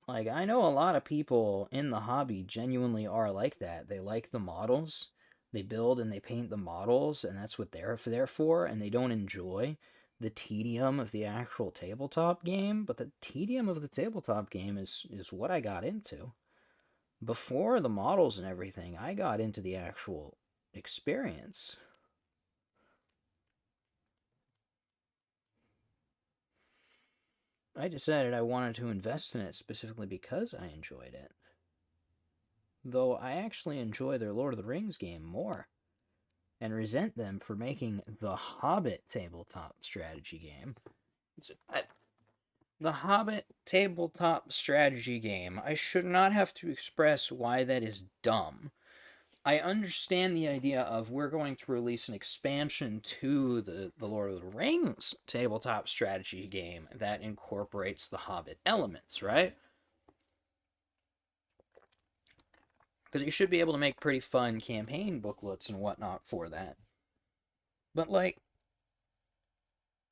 Speaker 1: Like, I know a lot of people in the hobby genuinely are like that. They like the models. They build and they paint the models, and that's what they're there for, and they don't enjoy the tedium of the actual tabletop game, but the tedium of the tabletop game is what I got into. Before the models and everything, I got into the actual experience. I decided I wanted to invest in it specifically because I enjoyed it. Though I actually enjoy their Lord of the Rings game more, and resent them for making the Hobbit tabletop strategy game. The Hobbit tabletop strategy game, I should not have to express why that is dumb. I understand the idea of we're going to release an expansion to the Lord of the Rings tabletop strategy game that incorporates the Hobbit elements, right? Because you should be able to make pretty fun campaign booklets and whatnot for that. But, like,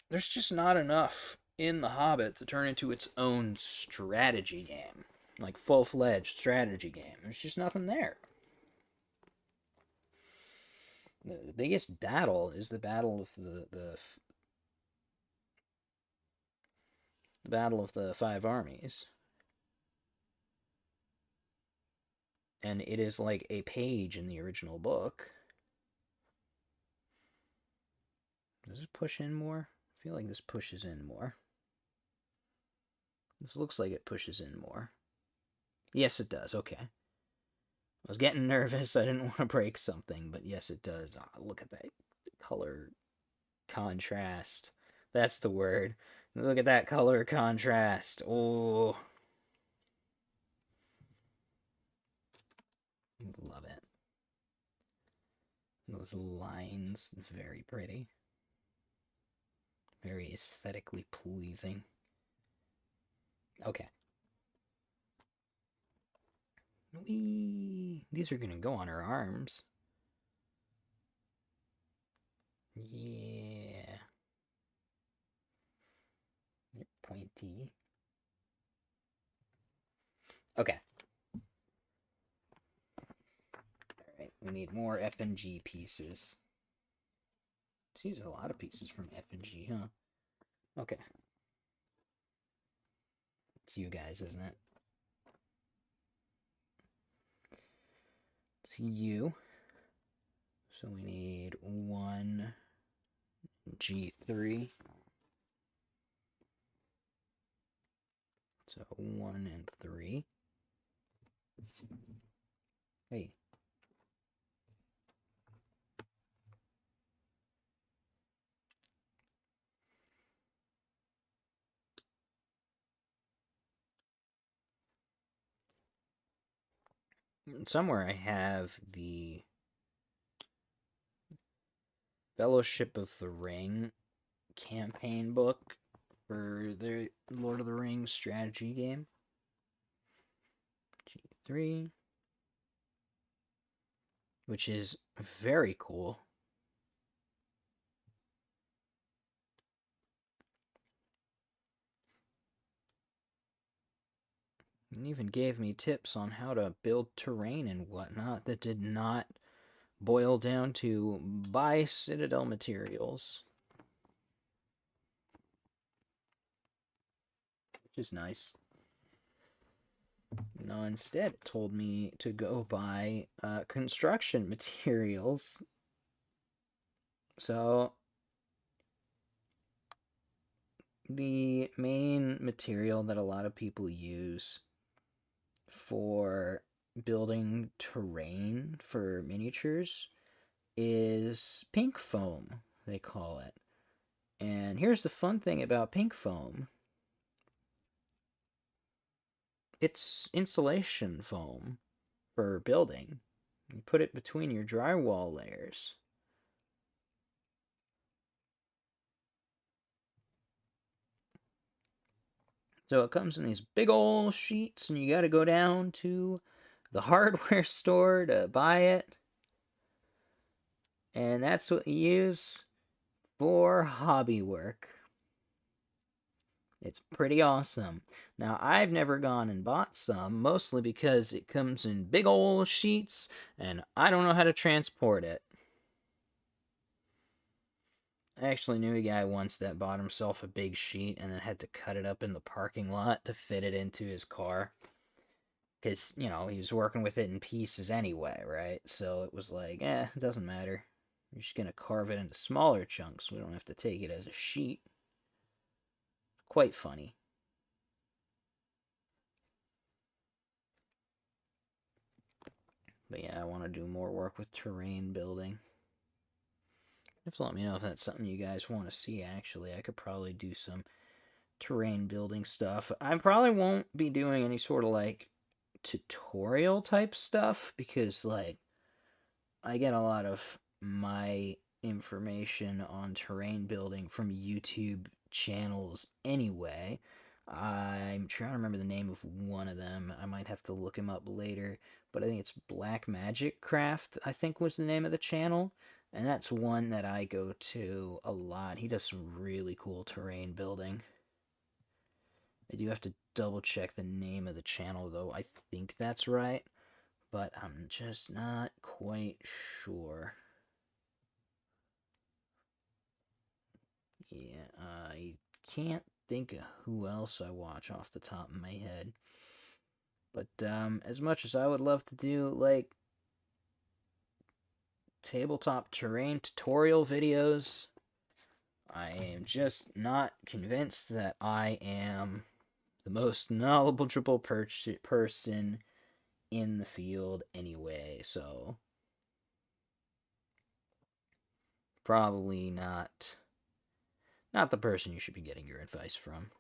Speaker 1: there's just not enough in The Hobbit to turn into its own strategy game. Like, full-fledged strategy game. There's just nothing there. The biggest battle is the battle of the battle of the five armies. And it is like a page in the original book. Does this push in more? I feel like this pushes in more. This looks like it pushes in more. Yes, it does. Okay. I was getting nervous. I didn't want to break something, but yes, it does. Oh, look at that color contrast. That's the word. Look at that color contrast. Oh. Love it. Those lines, very pretty. Very aesthetically pleasing. Okay. Whee! These are gonna go on her arms. Yeah. They're pointy. Okay. Alright, we need more FNG pieces. This uses a lot of pieces from FNG, huh? Okay. It's you guys, isn't it? It's you. So we need one G3. So 1 and 3. Hey. Somewhere I have the Fellowship of the Ring campaign book for the Lord of the Rings strategy game. G3. Which is very cool. And even gave me tips on how to build terrain and whatnot that did not boil down to buy Citadel materials. Which is nice. No, instead it told me to go buy construction materials. So the main material that a lot of people use for building terrain for miniatures is pink foam, they call it. And here's the fun thing about pink foam. It's insulation foam for building. You put it between your drywall layers. So it comes in these big old sheets, and you got to go down to the hardware store to buy it. And that's what you use for hobby work. It's pretty awesome. Now, I've never gone and bought some, mostly because it comes in big old sheets, and I don't know how to transport it. I actually knew a guy once that bought himself a big sheet and then had to cut it up in the parking lot to fit it into his car. Because, you know, he was working with it in pieces anyway, right? So it was like, it doesn't matter. We're just going to carve it into smaller chunks. We don't have to take it as a sheet. Quite funny. But yeah, I want to do more work with terrain building. You have to let me know if that's something you guys want to see, actually. I could probably do some terrain building stuff. I probably won't be doing any sort of, like, tutorial type stuff, because, like, I get a lot of my information on terrain building from YouTube channels anyway. I'm trying to remember the name of one of them. I might have to look him up later, but I think it's Black Magic Craft, I think was the name of the channel. And that's one that I go to a lot. He does some really cool terrain building. I do have to double check the name of the channel though. I think that's right, but I'm just not quite sure. Yeah, I can't think of who else I watch off the top of my head. But as much as I would love to do like tabletop terrain tutorial videos, I am just not convinced that I am the most knowledgeable person in the field anyway, so probably not the person you should be getting your advice from.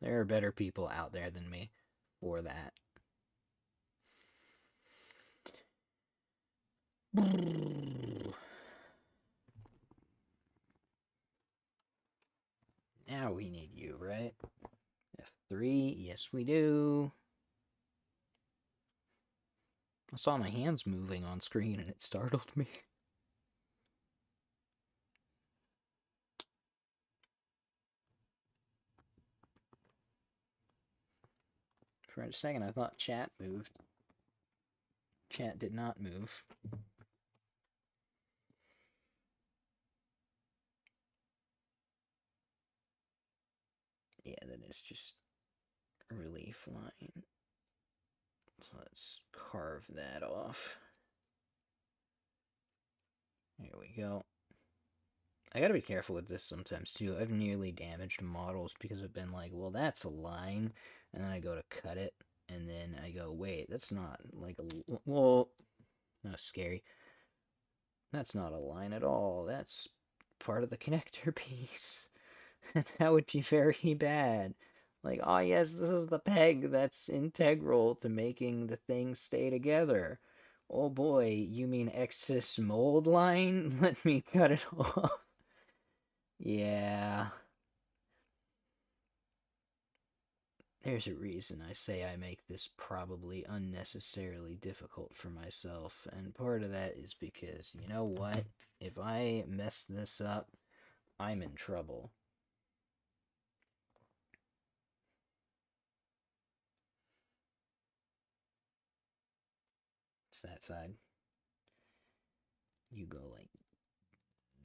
Speaker 1: There are better people out there than me for that. Now we need you, right? F3, yes we do. I saw my hands moving on screen and it startled me. For a second I thought chat moved. Chat did not move. Yeah, that is just a relief line. So let's carve that off. There we go. I gotta be careful with this sometimes too. I've nearly damaged models because I've been like, well, that's a line, and then I go to cut it, and then I go, wait, that's not like a, well, that's scary. That's not a line at all. That's part of the connector piece. That would be very bad. Like, oh yes, this is the peg that's integral to making the thing stay together. Oh boy, you mean excess mold line? Let me cut it off. Yeah. There's a reason I say I make this probably unnecessarily difficult for myself, and part of that is because, you know what? If I mess this up, I'm in trouble. It's that side. You go like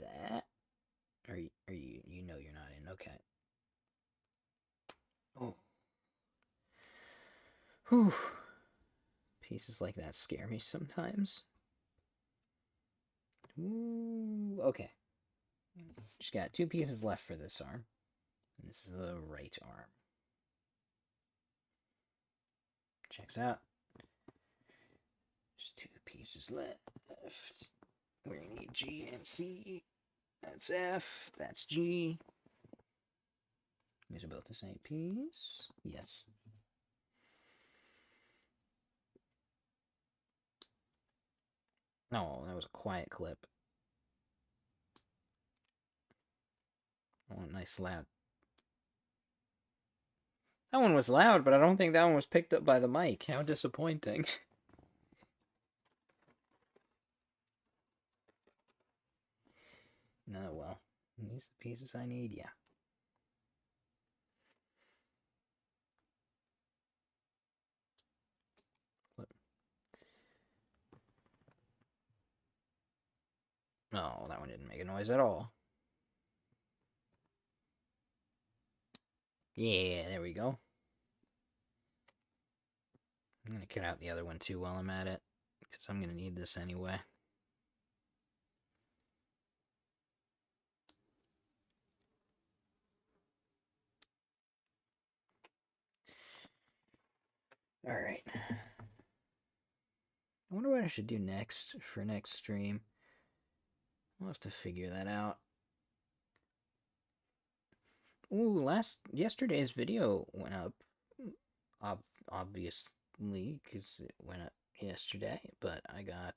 Speaker 1: that? Or you know you're not in. Okay. Oh. Whew. Pieces like that scare me sometimes. Ooh, okay. Just got 2 pieces left for this arm. And this is the right arm. Checks out. There's 2 pieces left. We need G and C. That's F. That's G. These are both the same piece. Yes. Oh, that was a quiet clip. Oh, nice loud. That one was loud, but I don't think that one was picked up by the mic. How disappointing. No, well, these are the pieces I need, yeah. No, that one didn't make a noise at all. Yeah, there we go. I'm going to cut out the other one too while I'm at it, because I'm going to need this anyway. Alright. I wonder what I should do next for next stream. I'll have to figure that out. Ooh, yesterday's video went up, obviously, because it went up yesterday, but I got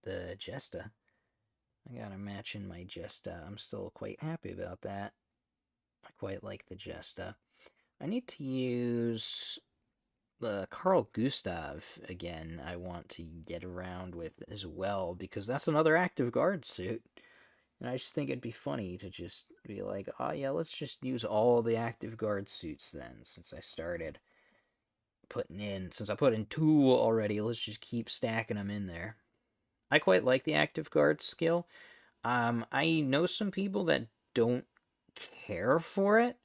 Speaker 1: the Jesta. I got a match in my Jesta. I'm still quite happy about that. I quite like the Jesta. I need to use the Carl Gustav again. I want to get around with as well because that's another active guard suit. And I just think it'd be funny to just be like, oh yeah, let's just use all the active guard suits then, since I started since I put in 2 already, let's just keep stacking them in there. I quite like the active guard skill. I know some people that don't care for it,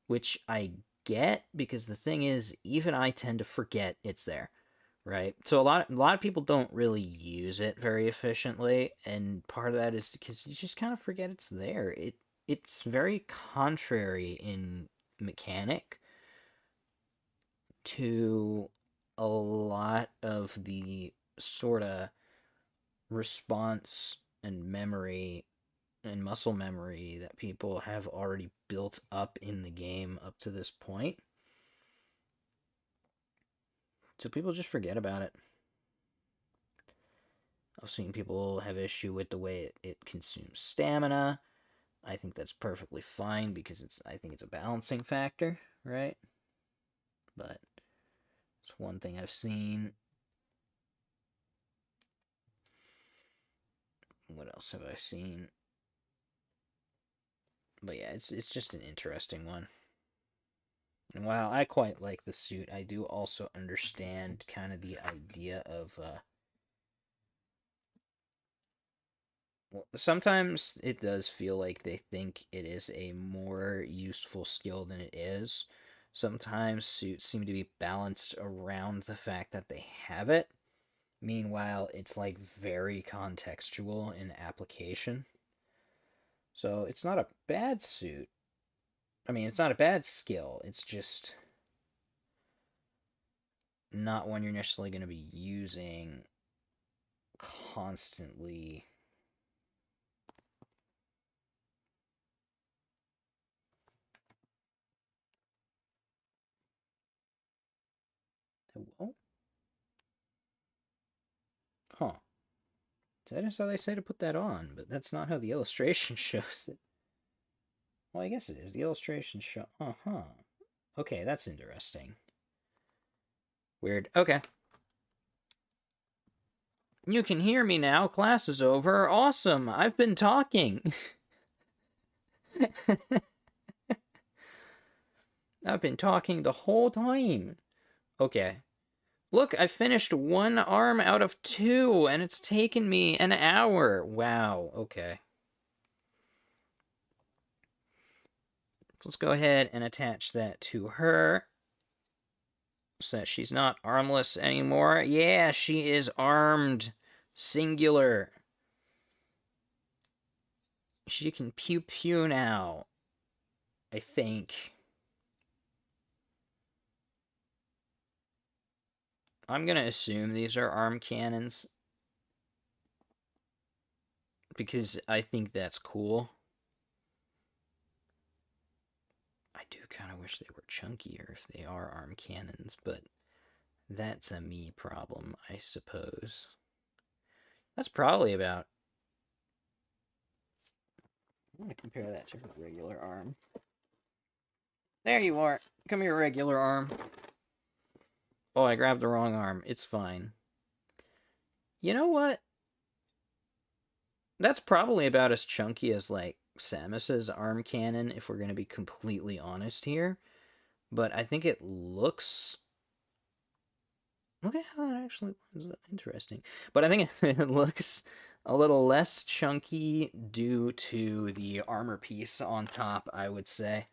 Speaker 1: which I get because the thing is, even I tend to forget it's there, right? So a lot of people don't really use it very efficiently, and part of that is because you just kind of forget it's there. It's very contrary in mechanic to a lot of the sort of response and memory and muscle memory that people have already built up in the game up to this point. So people just forget about it. I've seen people have issue with the way it consumes stamina. I think that's perfectly fine because I think it's a balancing factor, right? But it's one thing I've seen. What else have I seen? But yeah, it's just an interesting one. And while I quite like the suit, I do also understand kind of the idea of well, sometimes it does feel like they think it is a more useful skill than it is. Sometimes suits seem to be balanced around the fact that they have it. Meanwhile, it's like very contextual in application. So it's not a bad suit. I mean, it's not a bad skill. It's just not one you're necessarily going to be using constantly. Oh. Huh. That is how they say to put that on, but that's not how the illustration shows it. Well, I guess it is. The illustration show. Uh-huh. Okay, that's interesting. Weird. Okay. You can hear me now. Class is over. Awesome. I've been talking. I've been talking the whole time. Okay. Look, I finished 1 arm out of 2, and it's taken me an hour. Wow. Okay. So let's go ahead and attach that to her so that she's not armless anymore. Yeah, she is armed. Singular. She can pew pew now. I think. I'm gonna assume these are arm cannons because I think that's cool. I do kind of wish they were chunkier if they are arm cannons, but that's a me problem, I suppose. That's probably about... I'm going to compare that to her regular arm. There you are. Come here, regular arm. Oh, I grabbed the wrong arm. It's fine. You know what? That's probably about as chunky as, like, Samus's arm cannon, if we're going to be completely honest here. But I think it looks... Look at how that actually lines up. Interesting. But I think it looks a little less chunky due to the armor piece on top, I would say.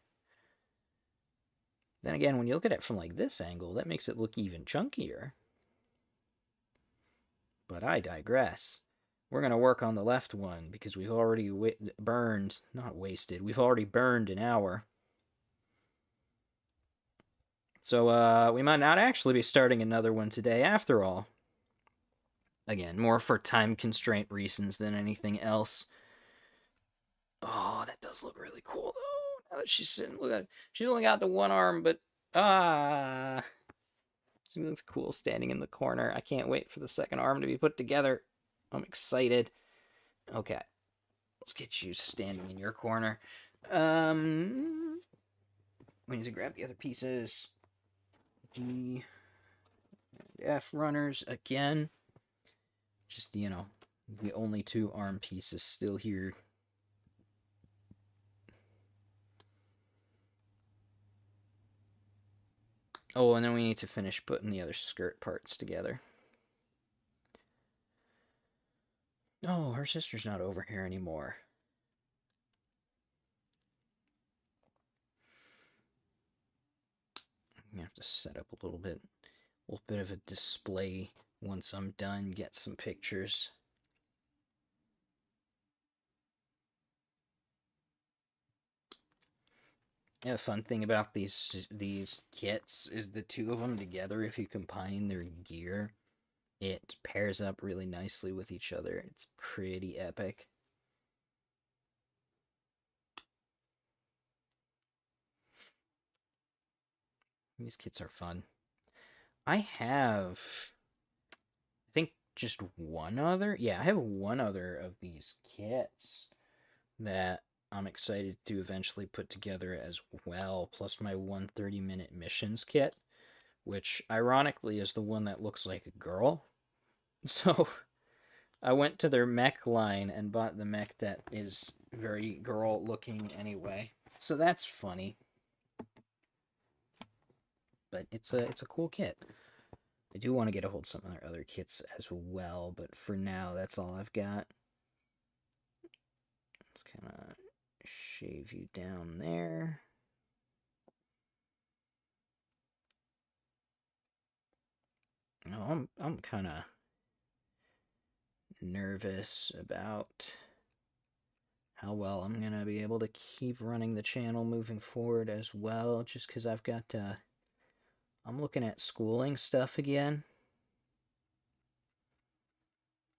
Speaker 1: Then again, when you look at it from like this angle, that makes it look even chunkier. But I digress. We're going to work on the left one because we've already burned, not wasted, we've already burned an hour. So we might not actually be starting another one today after all. Again, more for time constraint reasons than anything else. Oh, that does look really cool though. Now that she's sitting, look at, she's only got the 1 arm, but she looks cool standing in the corner. I can't wait for the 2nd arm to be put together. I'm excited. Okay, let's get you standing in your corner. We need to grab the other pieces. G and F runners again. Just, you know, the only two arm pieces still here. Oh, and then we need to finish putting the other skirt parts together. Oh, her sister's not over here anymore. I'm gonna have to set up a little bit of a display once I'm done, get some pictures. Yeah, the fun thing about these kits is the two of them together, if you combine their gear, it pairs up really nicely with each other. It's pretty epic. These kits are fun. I have, I think, just one other. Yeah, I have one other of these kits that I'm excited to eventually put together as well, plus my 130-minute missions kit, which ironically is the one that looks like a girl. So I went to their mech line and bought the mech that is very girl looking anyway. So that's funny. But it's a cool kit. I do want to get a hold of some of their other kits as well, but for now that's all I've got. Let's kind of shave you down there. No, I'm kind of nervous about how well I'm gonna be able to keep running the channel moving forward as well, just because I've got I'm looking at schooling stuff again.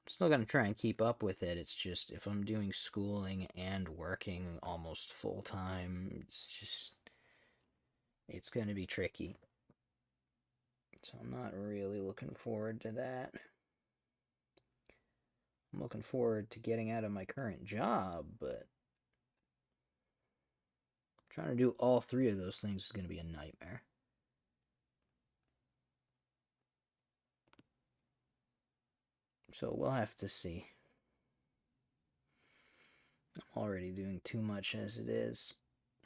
Speaker 1: I'm still gonna try and keep up with it. It's just if I'm doing schooling and working almost full time, it's gonna be tricky. So I'm not really looking forward to that. I'm looking forward to getting out of my current job, but trying to do all three of those things is going to be a nightmare. So we'll have to see. I'm already doing too much as it is.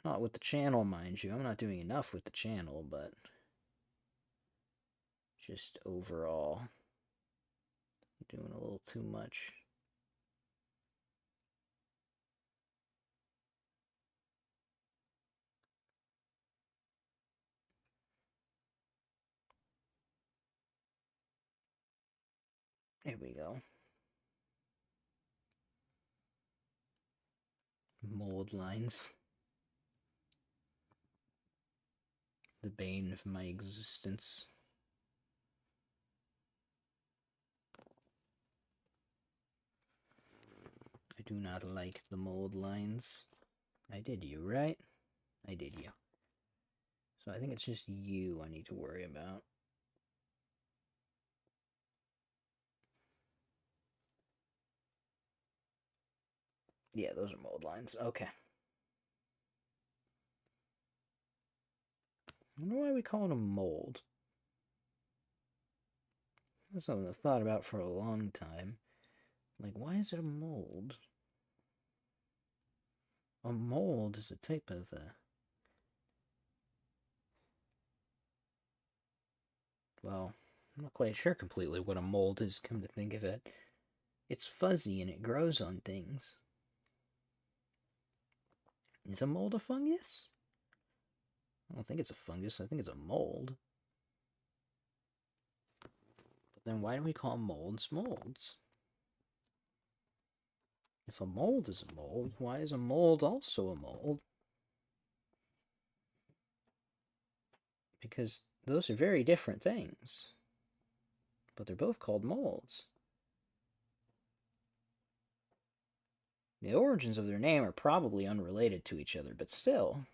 Speaker 1: Not with the channel, mind you. I'm not doing enough with the channel, but just overall, doing a little too much. There we go. Mold lines. The bane of my existence. I do not like the mold lines. I did you, right? I did you. So I think it's just you I need to worry about. Yeah, those are mold lines. Okay. I wonder why we call it a mold. That's something I've thought about for a long time. Like, why is it a mold? A mold is a type of well, I'm not quite sure completely what a mold is, come to think of it. It's fuzzy and it grows on things. Is a mold a fungus? I don't think it's a fungus. I think it's a mold. But then why do we call molds molds? If a mold is a mold, why is a mold also a mold? Because those are very different things. But they're both called molds. The origins of their name are probably unrelated to each other, but still,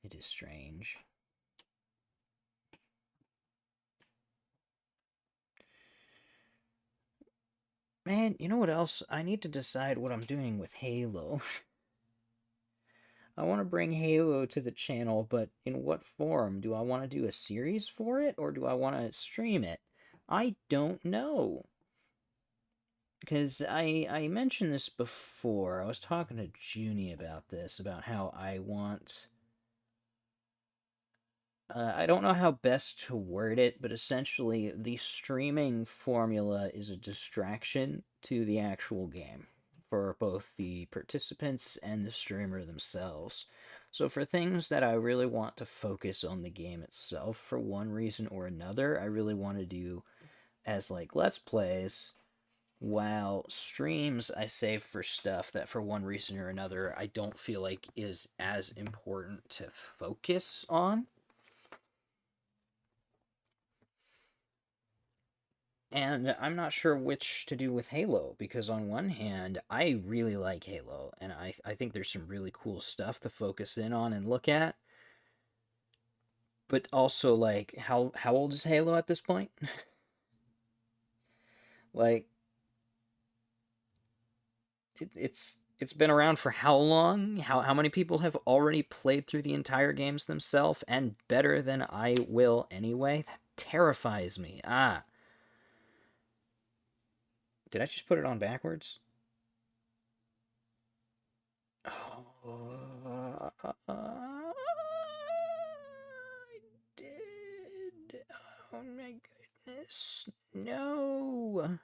Speaker 1: it is strange. Man, you know what else? I need to decide what I'm doing with Halo. I want to bring Halo to the channel, but in what form? Do I want to do a series for it, or do I want to stream it? I don't know. Because I mentioned this before. I was talking to Junie about this, about how I want... I don't know how best to word it, but essentially the streaming formula is a distraction to the actual game for both the participants and the streamer themselves. So for things that I really want to focus on the game itself for one reason or another, I really want to do as like Let's Plays, while streams I save for stuff that for one reason or another I don't feel like is as important to focus on. And I'm not sure which to do with Halo, because on one hand, I really like Halo, and I think there's some really cool stuff to focus in on and look at. But also, like, how old is Halo at this point? Like, it's been around for how long? How many people have already played through the entire games themselves, and better than I will anyway? That terrifies me. Ah. Did I just put it on backwards? Oh, I did. Oh my goodness. No.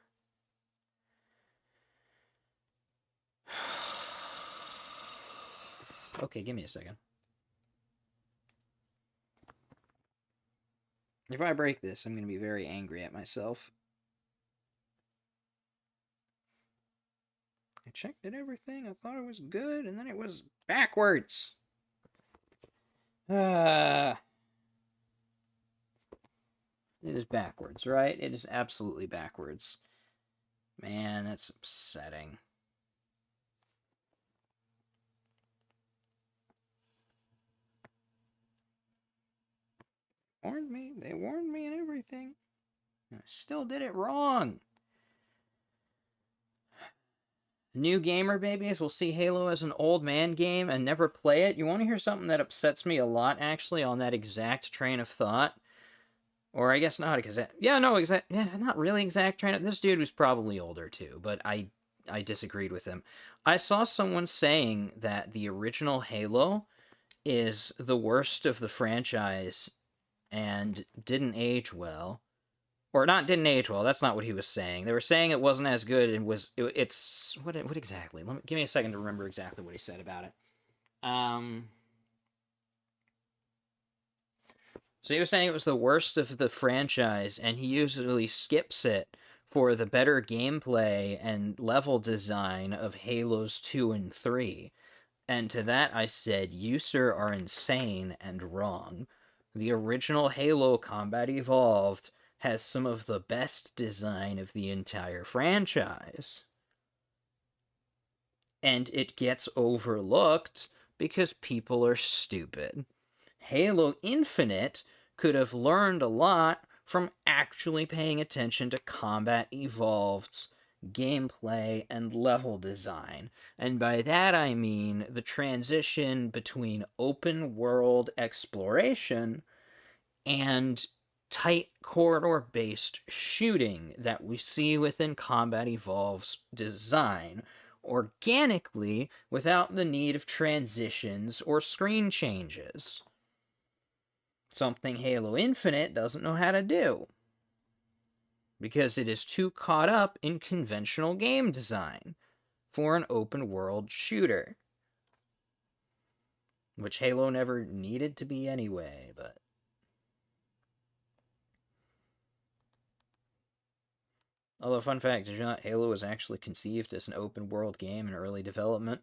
Speaker 1: Okay, give me a second. If I break this, I'm going to be very angry at myself. I checked it everything. I thought it was good, and then it was backwards. It is backwards, right? It is absolutely backwards. Man, that's upsetting. Warned me. They warned me and everything. I still did it wrong. New gamer babies will see Halo as an old man game and never play it. You want to hear something that upsets me a lot, actually, on that exact train of thought? Or I guess not exact. Yeah, no, exact. Yeah, not really exact train of. This dude was probably older too, but I disagreed with him. I saw someone saying that the original Halo is the worst of the franchise and didn't age well. Or not didn't age well. That's not what he was saying. They were saying it wasn't as good and it's what exactly? Give me a second to remember exactly what he said about it. So he was saying it was the worst of the franchise, and he usually skips it for the better gameplay and level design of Halos 2 and 3. And to that I said, you, sir, are insane and wrong. The original Halo Combat Evolved has some of the best design of the entire franchise. And it gets overlooked because people are stupid. Halo Infinite could have learned a lot from actually paying attention to Combat Evolved's gameplay and level design. And by that I mean the transition between open world exploration and tight corridor based shooting that we see within Combat Evolved's design organically without the need of transitions or screen changes. Something Halo Infinite doesn't know how to do, because it is too caught up in conventional game design for an open world shooter, which Halo never needed to be anyway, but... Although, fun fact, did you know Halo was actually conceived as an open world game in early development?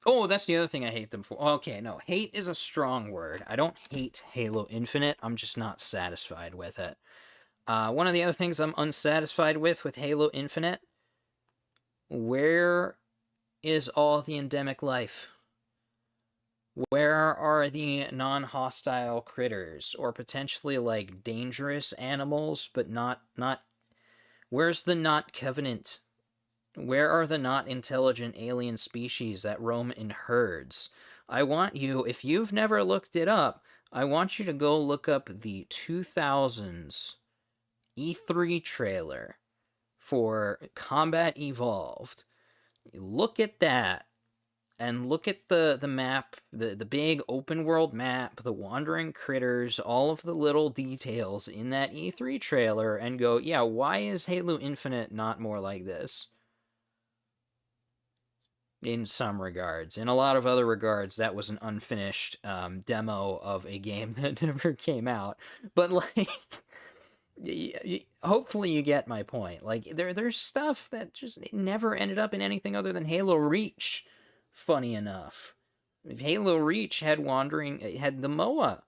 Speaker 1: Oh, that's the other thing I hate them for. Okay, no, hate is a strong word. I don't hate Halo Infinite, I'm just not satisfied with it. One of the other things I'm unsatisfied with Halo Infinite, where is all the endemic life? Where are the non-hostile critters, or potentially like dangerous animals, but not? Where's the not covenant? Where are the not intelligent alien species that roam in herds? I want you, if you've never looked it up, I want you to go look up the 2000s E3 trailer for Combat Evolved. Look at that and look at the map, the big open world map, the wandering critters, all of the little details in that E3 trailer, and go, yeah, why is Halo Infinite not more like this? In some regards. In a lot of other regards, that was an unfinished demo of a game that never came out. But like, hopefully you get my point. Like, there's stuff that just never ended up in anything other than Halo Reach. Funny enough, Halo Reach had wandering. It had the MOA.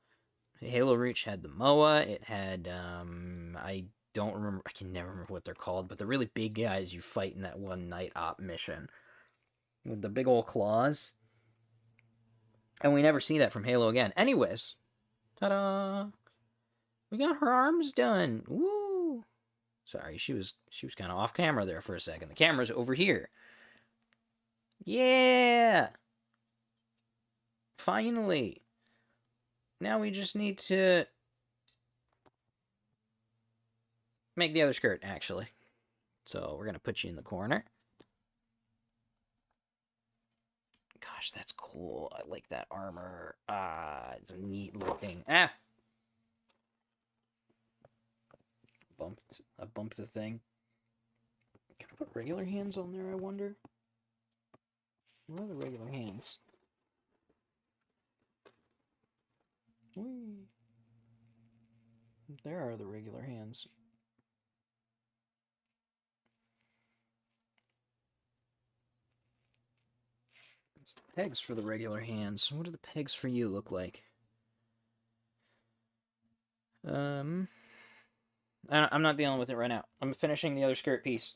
Speaker 1: Halo Reach had the MOA. It had I don't remember. I can never remember what they're called, but the really big guys you fight in that one night op mission with the big old claws. And we never see that from Halo again. Anyways, ta-da! We got her arms done. Woo! Sorry, she was kind of off camera there for a second. The camera's over here. Yeah! Finally. Now we just need to make the other skirt, actually. So we're going to put you in the corner. Gosh, that's cool. I like that armor. It's a neat looking. I bumped the thing. Can I put regular hands on there, I wonder? Where are the regular hands? Whee. There are the regular hands. It's the pegs for the regular hands. What do the pegs for you look like? I'm not dealing with it right now. I'm finishing the other skirt piece.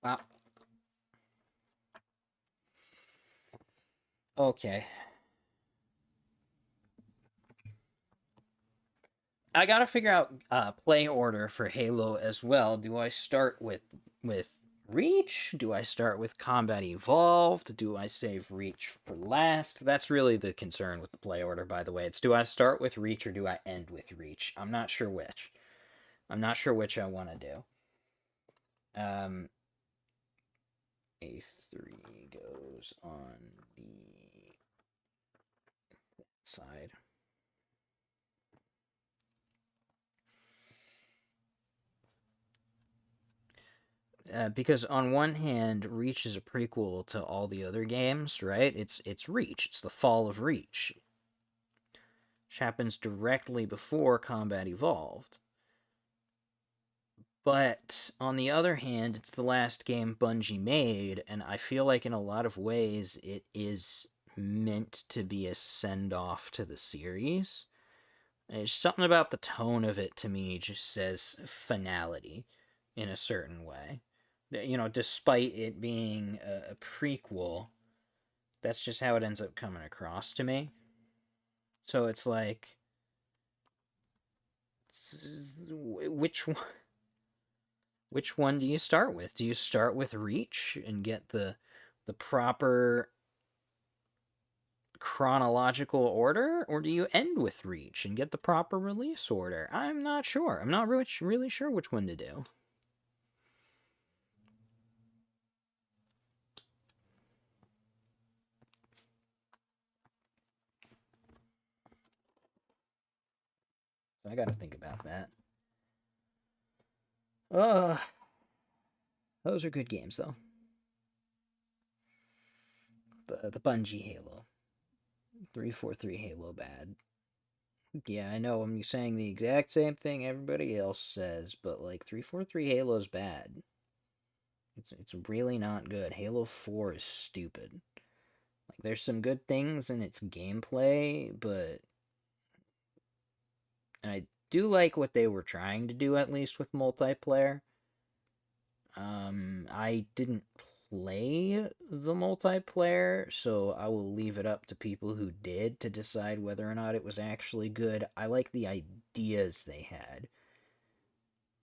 Speaker 1: Wow. Okay. I gotta figure out play order for Halo as well. Do I start with Reach? Do I start with Combat Evolved? Do I save Reach for last? That's really the concern with the play order, by the way. It's do I start with Reach or do I end with Reach? I'm not sure which. I'm not sure which I want to do. A3 goes on the side. Because on one hand, Reach is a prequel to all the other games, right? It's Reach. It's the fall of Reach, which happens directly before Combat Evolved. But on the other hand, it's the last game Bungie made, and I feel like in a lot of ways it is meant to be a send-off to the series. There's something about the tone of it to me just says finality in a certain way. You know, despite it being a prequel, that's just how it ends up coming across to me. So it's like, which one do you start with? Do you start with Reach and get the proper chronological order, or do you end with Reach and get the proper release order? I'm not sure. I'm not really sure which one to do. So I got to think about that. Those are good games though. The Bungie Halo. 343 Halo bad. Yeah, I know I'm saying the exact same thing everybody else says, but like 343 Halo's bad. It's really not good. Halo 4 is stupid. Like there's some good things in its gameplay, but and I do like what they were trying to do at least with multiplayer. I didn't play the multiplayer, so I will leave it up to people who did to decide whether or not it was actually good. I like the ideas they had,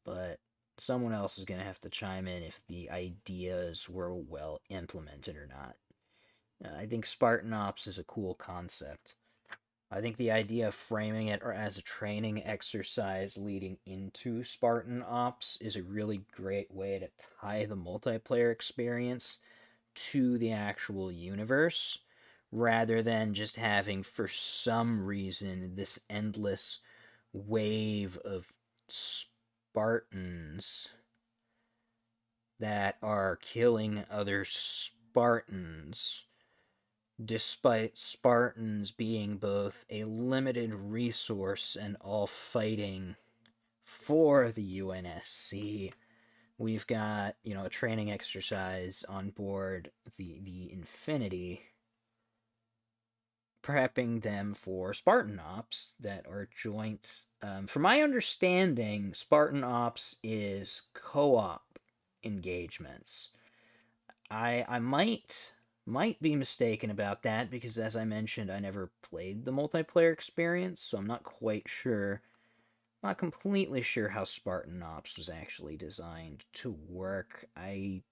Speaker 1: but someone else is going to have to chime in if the ideas were well implemented or not. I think Spartan Ops is a cool concept. I think the idea of framing it or as a training exercise leading into Spartan Ops is a really great way to tie the multiplayer experience to the actual universe rather than just having, for some reason, this endless wave of Spartans that are killing other Spartans, despite Spartans being both a limited resource and all fighting for the UNSC. We've got, a training exercise on board the Infinity, prepping them for Spartan Ops that are joint. From my understanding, Spartan Ops is co-op engagements. I might be mistaken about that because, as I mentioned, I never played the multiplayer experience, so I'm not quite sure. Not completely sure how Spartan Ops was actually designed to work. I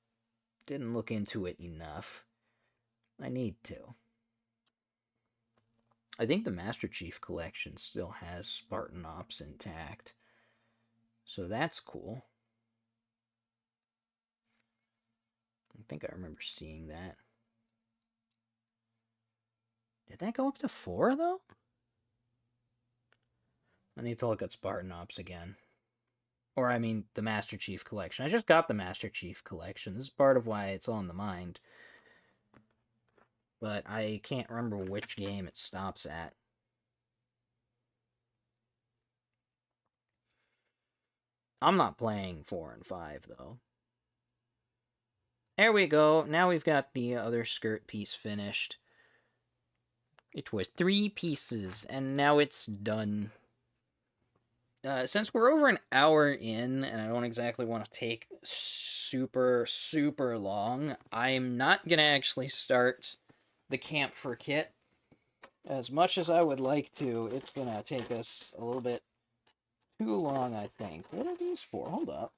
Speaker 1: didn't look into it enough. I need to. I think the Master Chief Collection still has Spartan Ops intact, so that's cool. I think I remember seeing that. Did that go up to 4, though? I need to look at Spartan Ops again. Or, I mean, the Master Chief Collection. I just got the Master Chief Collection. This is part of why it's on the mind. But I can't remember which game it stops at. I'm not playing 4 and 5, though. There we go. Now we've got the other skirt piece finished. It was 3 pieces, and now it's done. Since we're over an hour in, and I don't exactly want to take super long, I'm not going to actually start the camphor kit. As much as I would like to, it's going to take us a little bit too long, I think. What are these for? Hold up.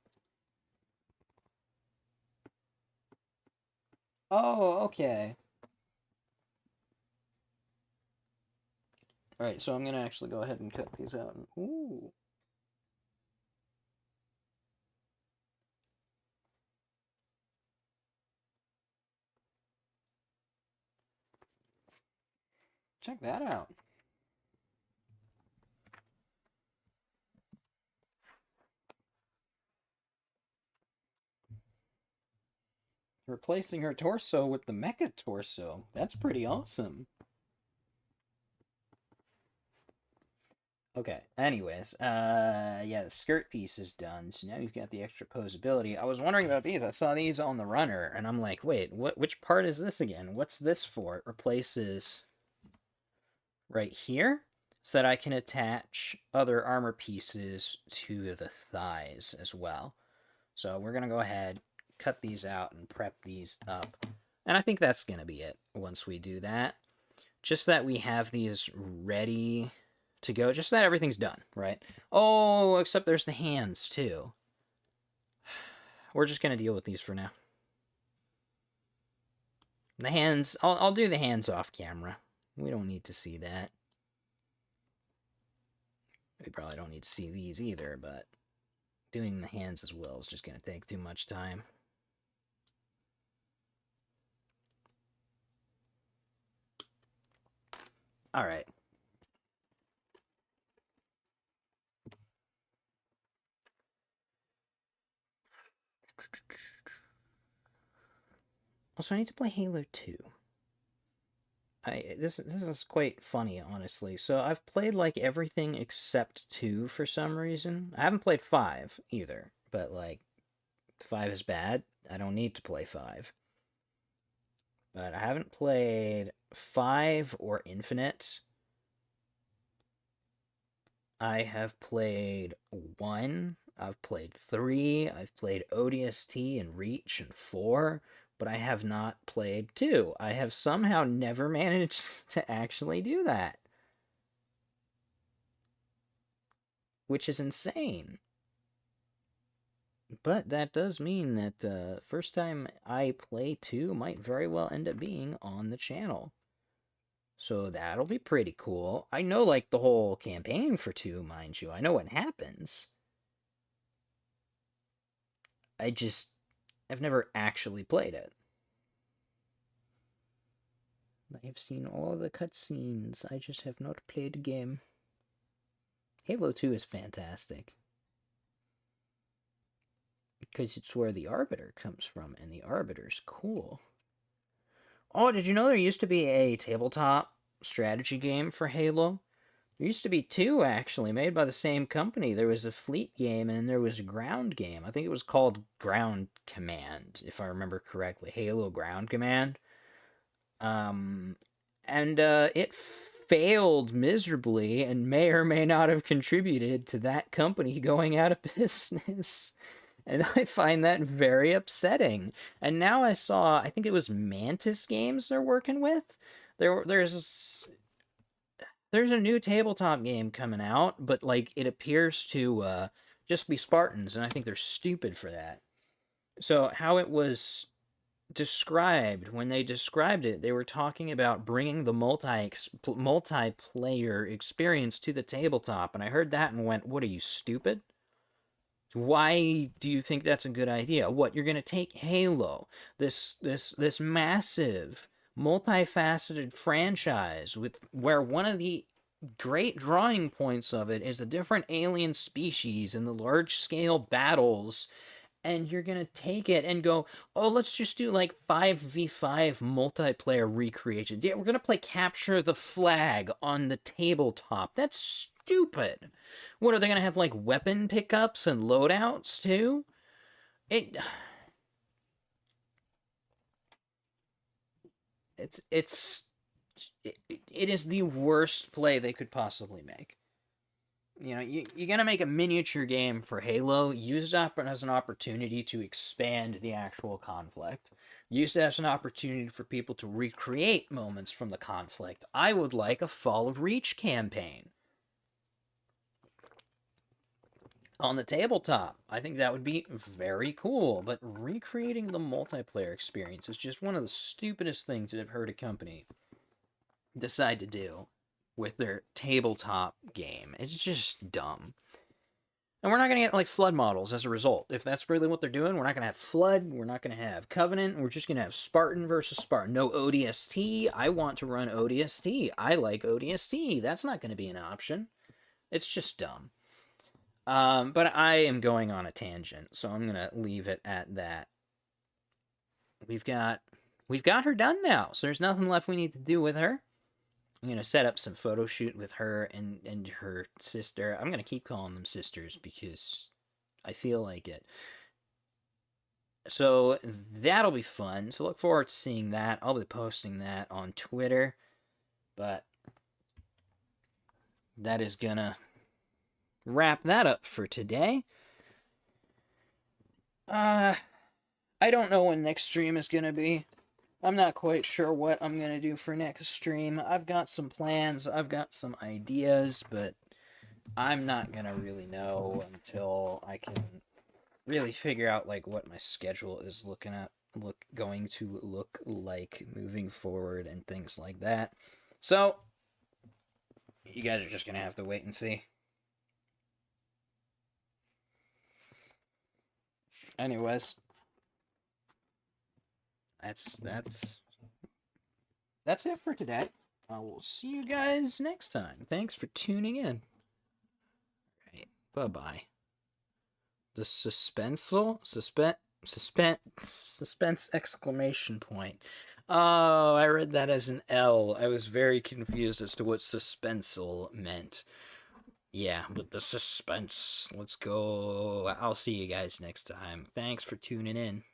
Speaker 1: Oh, okay. Alright, so I'm going to actually go ahead and cut these out. Ooh. Check that out. Replacing her torso with the mecha torso. That's pretty awesome. Okay, anyways, yeah, the skirt piece is done, so now you've got the extra posability. I was wondering about these. I saw these on the runner, and I'm like, wait, which part is this again? What's this for? It replaces right here, so that I can attach other armor pieces to the thighs as well. So we're gonna go ahead, cut these out, and prep these up. And I think that's gonna be it once we do that. Just that we have these ready to go, just that everything's done, right? Oh, except there's the hands too. We're just gonna deal with these for now. The hands, I'll do the hands off camera. We don't need to see that. We probably don't need to see these either, but doing the hands as well is just gonna take too much time. All right. Also, I need to play Halo 2. This is quite funny, honestly. So I've played like everything except 2 for some reason. I haven't played 5 either, but like 5 is bad. I don't need to play 5. But I haven't played 5 or Infinite. I have played 1. I've played 3, I've played ODST and Reach and 4, but I have not played 2. I have somehow never managed to actually do that, which is insane. But that does mean that the first time I play 2 might very well end up being on the channel. So that'll be pretty cool. I know, like, the whole campaign for 2, mind you. I know what happens. I've never actually played it. I have seen all the cutscenes. I just have not played the game. Halo 2 is fantastic. Because it's where the Arbiter comes from, and the Arbiter's cool. Oh, did you know there used to be a tabletop strategy game for Halo? There used to be 2, actually, made by the same company. There was a fleet game, and there was a ground game. I think it was called Ground Command, if I remember correctly. Halo Ground Command. It failed miserably and may or may not have contributed to that company going out of business. And I find that very upsetting. And now I think it was Mantis Games they're working with. There's a new tabletop game coming out, but like it appears to just be Spartans, and I think they're stupid for that. So how it was described, when they described it, they were talking about bringing the multiplayer experience to the tabletop, and I heard that and went, "What are you, stupid? Why do you think that's a good idea? What, you're going to take Halo, this massive, multifaceted franchise where one of the great drawing points of it is the different alien species and the large-scale battles, and you're going to take it and go, oh, let's just do like 5v5 multiplayer recreations. Yeah, we're going to play Capture the Flag on the tabletop. That's stupid. What, are they going to have like weapon pickups and loadouts too? It is the worst play they could possibly make. You know, you're going to make a miniature game for Halo, use it as an opportunity to expand the actual conflict. Use it as an opportunity for people to recreate moments from the conflict. I would like a Fall of Reach campaign on the tabletop. I think that would be very cool, but recreating the multiplayer experience is just one of the stupidest things that I've heard a company decide to do with their tabletop game. It's just dumb. And we're not going to get like Flood models as a result. If that's really what they're doing, we're not going to have Flood, we're not going to have Covenant, we're just going to have Spartan versus Spartan. No ODST. I want to run ODST. I like ODST. That's not going to be an option. It's just dumb. But I am going on a tangent, so I'm going to leave it at that. We've got her done now, so there's nothing left we need to do with her. I'm going to set up some photo shoot with her and her sister. I'm going to keep calling them sisters because I feel like it. So that'll be fun. So look forward to seeing that. I'll be posting that on Twitter. But that is going to wrap that up for today. I don't know when next stream is going to be. I'm not quite sure what I'm going to do for next stream. I've got some plans, I've got some ideas, but I'm not going to really know until I can really figure out like what my schedule is going to look like moving forward and things like that. So, you guys are just going to have to wait and see. Anyways, that's it for today. I will see you guys next time. Thanks for tuning in. All right, bye-bye. The suspense exclamation point. Oh, I read that as an L. I was very confused as to what suspenseful meant. Yeah, but the suspense. Let's go. I'll see you guys next time. Thanks for tuning in.